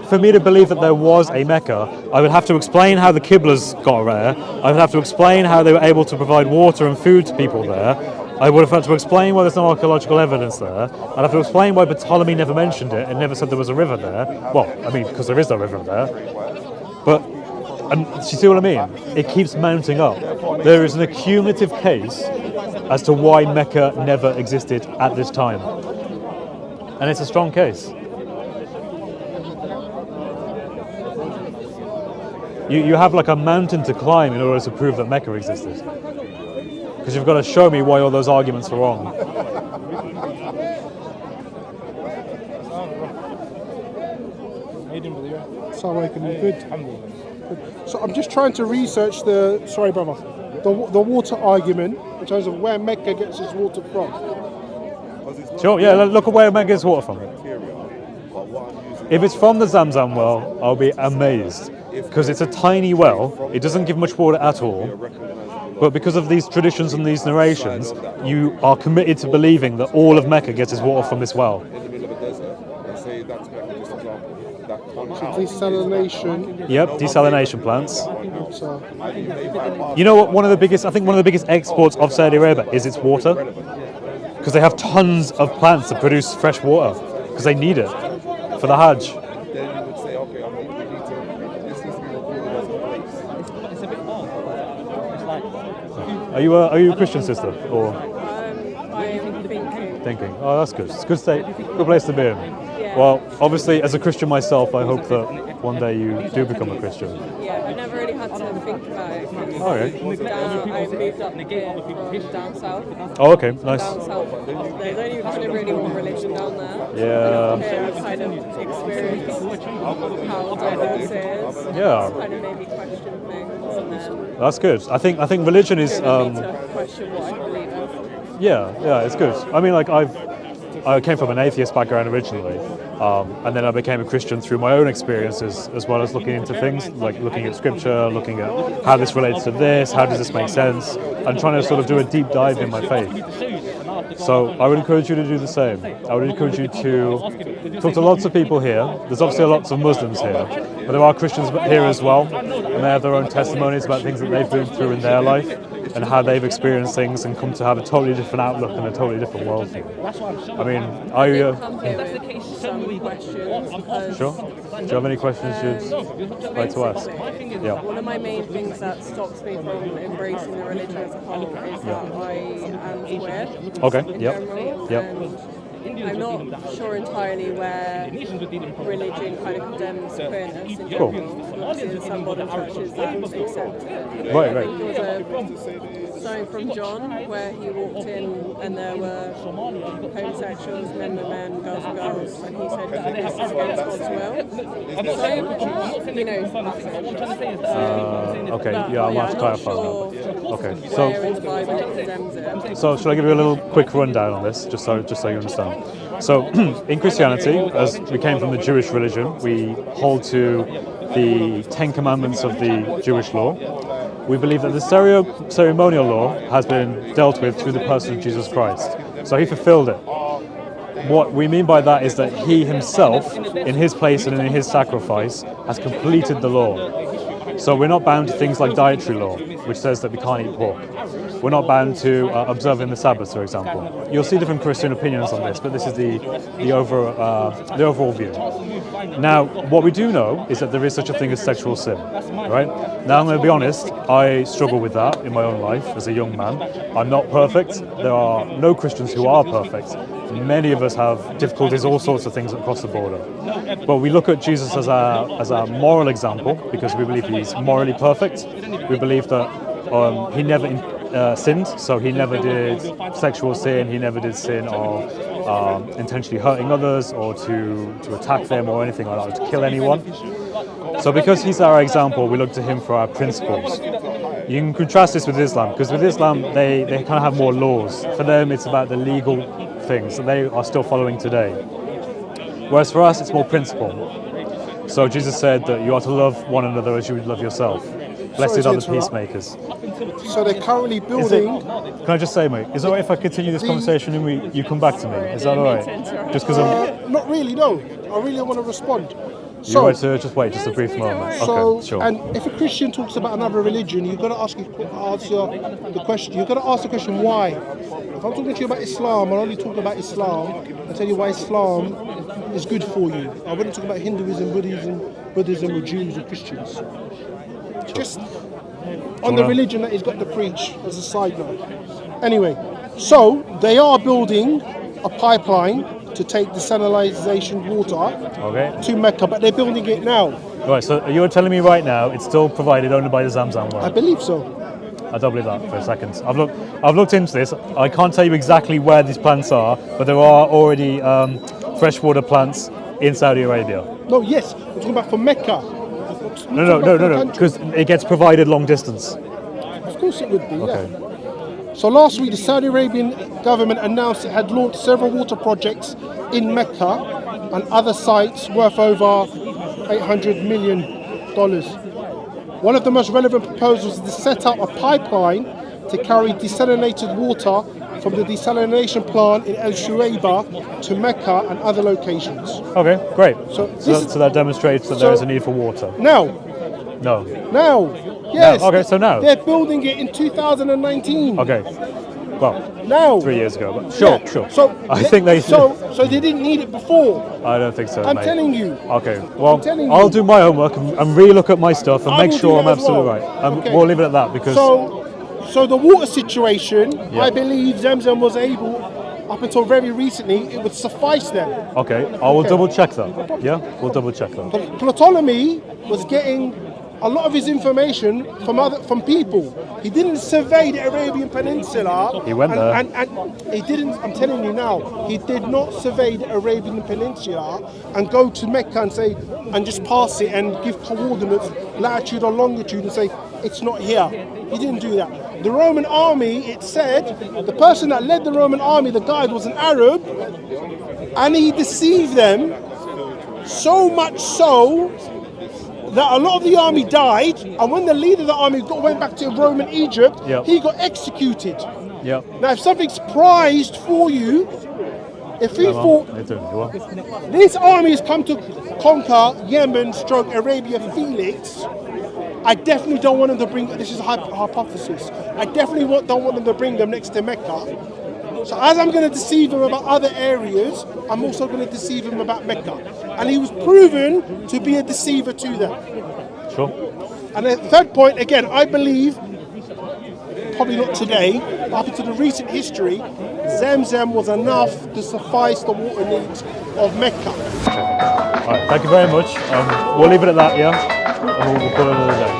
for me to believe that there was a Mecca, I would have to explain how the Qiblas got there. I would have to explain how they were able to provide water and food to people there. I would have had to explain why there's no archaeological evidence there. I'd have to explain why Ptolemy never mentioned it and never said there was a river there. Well, I mean, because there is no river there. But, and you see what I mean? It keeps mounting up. There is an accumulative case as to why Mecca never existed at this time. And it's a strong case. You have like a mountain to climb in order to prove that Mecca existed. Because you've got to show me why all those arguments are wrong. Good. So I'm just trying to research the water argument in terms of where Mecca gets its water from. Sure, yeah, look at where Mecca gets water from. If it's from the Zamzam well, I'll be amazed. Because it's a tiny well, it doesn't give much water at all. But because of these traditions and these narrations, you are committed to believing that all of Mecca gets its water from this well. In the middle of a desert, and say that's Mecca, just example. That Desalination. Yep, desalination plants. So, You know what? One of the biggest exports of Saudi Arabia is its water, because they have tons of plants that produce fresh water because they need it for the Hajj. then you would say, okay, we need to, this needs to be recorded as a place. It's a bit hard. It's like, Are you a Christian sister or I'm thinking. thinking? Oh, that's good. It's a good state, good place to be in. Well, obviously, as a Christian myself, I hope that one day you do become a Christian. Yeah, I never really had to think about it. Okay. I moved up here from down south. Oh, okay, nice. Down south, there's only kind of really one religion down there. Yeah. And here I've kind of experienced how diverse it is. Yeah. It's kind of made me question things, and then That's good. I think religion is. driven me to question what I believe in. Yeah, it's good. I mean, like I came from an atheist background originally, and then I became a Christian through my own experiences, as well as looking into things like looking at scripture, looking at how this relates to this, how does this make sense, and trying to sort of do a deep dive in my faith. So I would encourage you to do the same. I would encourage you to talk to lots of people here. There's obviously lots of Muslims here, but there are Christians here as well, and they have their own testimonies about things that they've been through in their life and how they've experienced things and come to have a totally different outlook and a totally different worldview. I mean, Come here with some questions because sure? Do you have any questions you'd like to ask? Yeah. one of my main things that stops me from embracing the religion as a whole is that I am queer Okay. in Yep. general, Yep. and I'm not sure entirely where religion kind of condemns queerness in Cool. general. Obviously, there's some modern churches that accept it. Right. There was something from John where he walked in and there were homosexuals, men with men, girls with girls, and he said that this is against God's will. So, you know, Okay. Yeah, I'll have to clarify that. Okay. So. where in the Bible it condemns it. So, should I give you a little quick rundown on this, just so you understand? So, in Christianity, as we came from the Jewish religion, we hold to the 10 Commandments of the Jewish law. We believe that the ceremonial law has been dealt with through the person of Jesus Christ. So he fulfilled it. What we mean by that is that he himself, in his place and in his sacrifice, has completed the law. So we're not bound to things like dietary law, which says that we can't eat pork. We're not bound to observing the Sabbath, for example. You'll see different Christian opinions on this, but this is the overall view. Now, what we do know is that there is such a thing as sexual sin, right? Now, I'm going to be honest, I struggle with that in my own life as a young man. I'm not perfect. There are no Christians who are perfect. Many of us have difficulties, all sorts of things across the border. But we look at Jesus as a moral example because we believe he's morally perfect. We believe that he never sinned, so he never did sexual sin, he never did sin of intentionally hurting others or to attack them or anything like that, or to kill anyone. So because he's our example, we look to him for our principles. You can contrast this with Islam, because with Islam, they kind of have more laws. For them, it's about the legal things that they are still following today. Whereas for us, it's more principle. So Jesus said that you are to love one another as you would love yourself. Blessed are the peacemakers. So they're currently Is it, building. can I just say, mate, is it alright if I continue this conversation and you come back to me? Is that alright? Just because I'm... Not really, no. I really want to respond. You want to just wait just a brief moment? So, Okay, sure. and if a Christian talks about another religion, you've got to answer the question. You've got to ask the question why. If I'm talking to you about Islam, I'll only talk about Islam and tell you why Islam is good for you. I wouldn't talk about Hinduism, Buddhism, or Jews or Christians. Just on the religion that he's got to preach as a side note. Anyway, so they are building a pipeline to take desalination water to Mecca, but they're building it now. Right, so you're telling me right now it's still provided only by the Zamzam well? I believe so. I don't believe that for a second. I've looked into this. I can't tell you exactly where these plants are, but there are already freshwater plants in Saudi Arabia. No, yes, I'm talking about for Mecca. No, because it gets provided long distance. Of course it would be, Okay. yeah. So last week, the Saudi Arabian government announced it had launched several water projects in Mecca and other sites worth over $800 million. One of the most relevant proposals is to set up a pipeline to carry desalinated water from the desalination plant in El Shuaiba to Mecca and other locations. Okay, great. So that demonstrates that there is a need for water. Now, yes. No. Okay, so now. They're building it in 2019. Okay. Well, Now. 3 years ago, but sure. So I think they. So they didn't need it before. I don't think so. I'm mate. telling you. Okay. Well, telling I'll you. do my homework and re-look at my stuff and I make will sure do I'm that as absolutely well. right. Okay. We'll leave it at that because. So the water situation, Yeah. I believe Zamzam was able up until very recently, it would suffice them. Okay, I will double check that. Yeah, we'll double check that. Ptolemy was getting a lot of his information from people. He didn't survey the Arabian Peninsula. He went there. And he didn't, I'm telling you now, he did not survey the Arabian Peninsula and go to Mecca and say, and just pass it and give coordinates, latitude or longitude and say, it's not here. He didn't do that. The Roman army, it said, the person that led the Roman army, the guide, was an Arab, and he deceived them so much so that a lot of the army died, and when the leader of the army went back to Roman Egypt, he got executed. Yep. Now, if something's prized for you, if he thought this army has come to conquer Yemen, Arabia, Felix, I definitely don't want them to bring. This is a hypothesis. I definitely don't want them to bring them next to Mecca. So as I'm going to deceive him about other areas, I'm also going to deceive him about Mecca. And he was proven to be a deceiver to them. Sure. And the third point, again, I believe, probably not today, but up into the recent history, Zamzam was enough to suffice the water needs of Mecca. All right, thank you very much. We'll leave it at that, yeah? And we'll call it another day.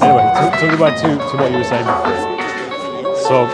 Anyway, talking back to what you were saying before. So,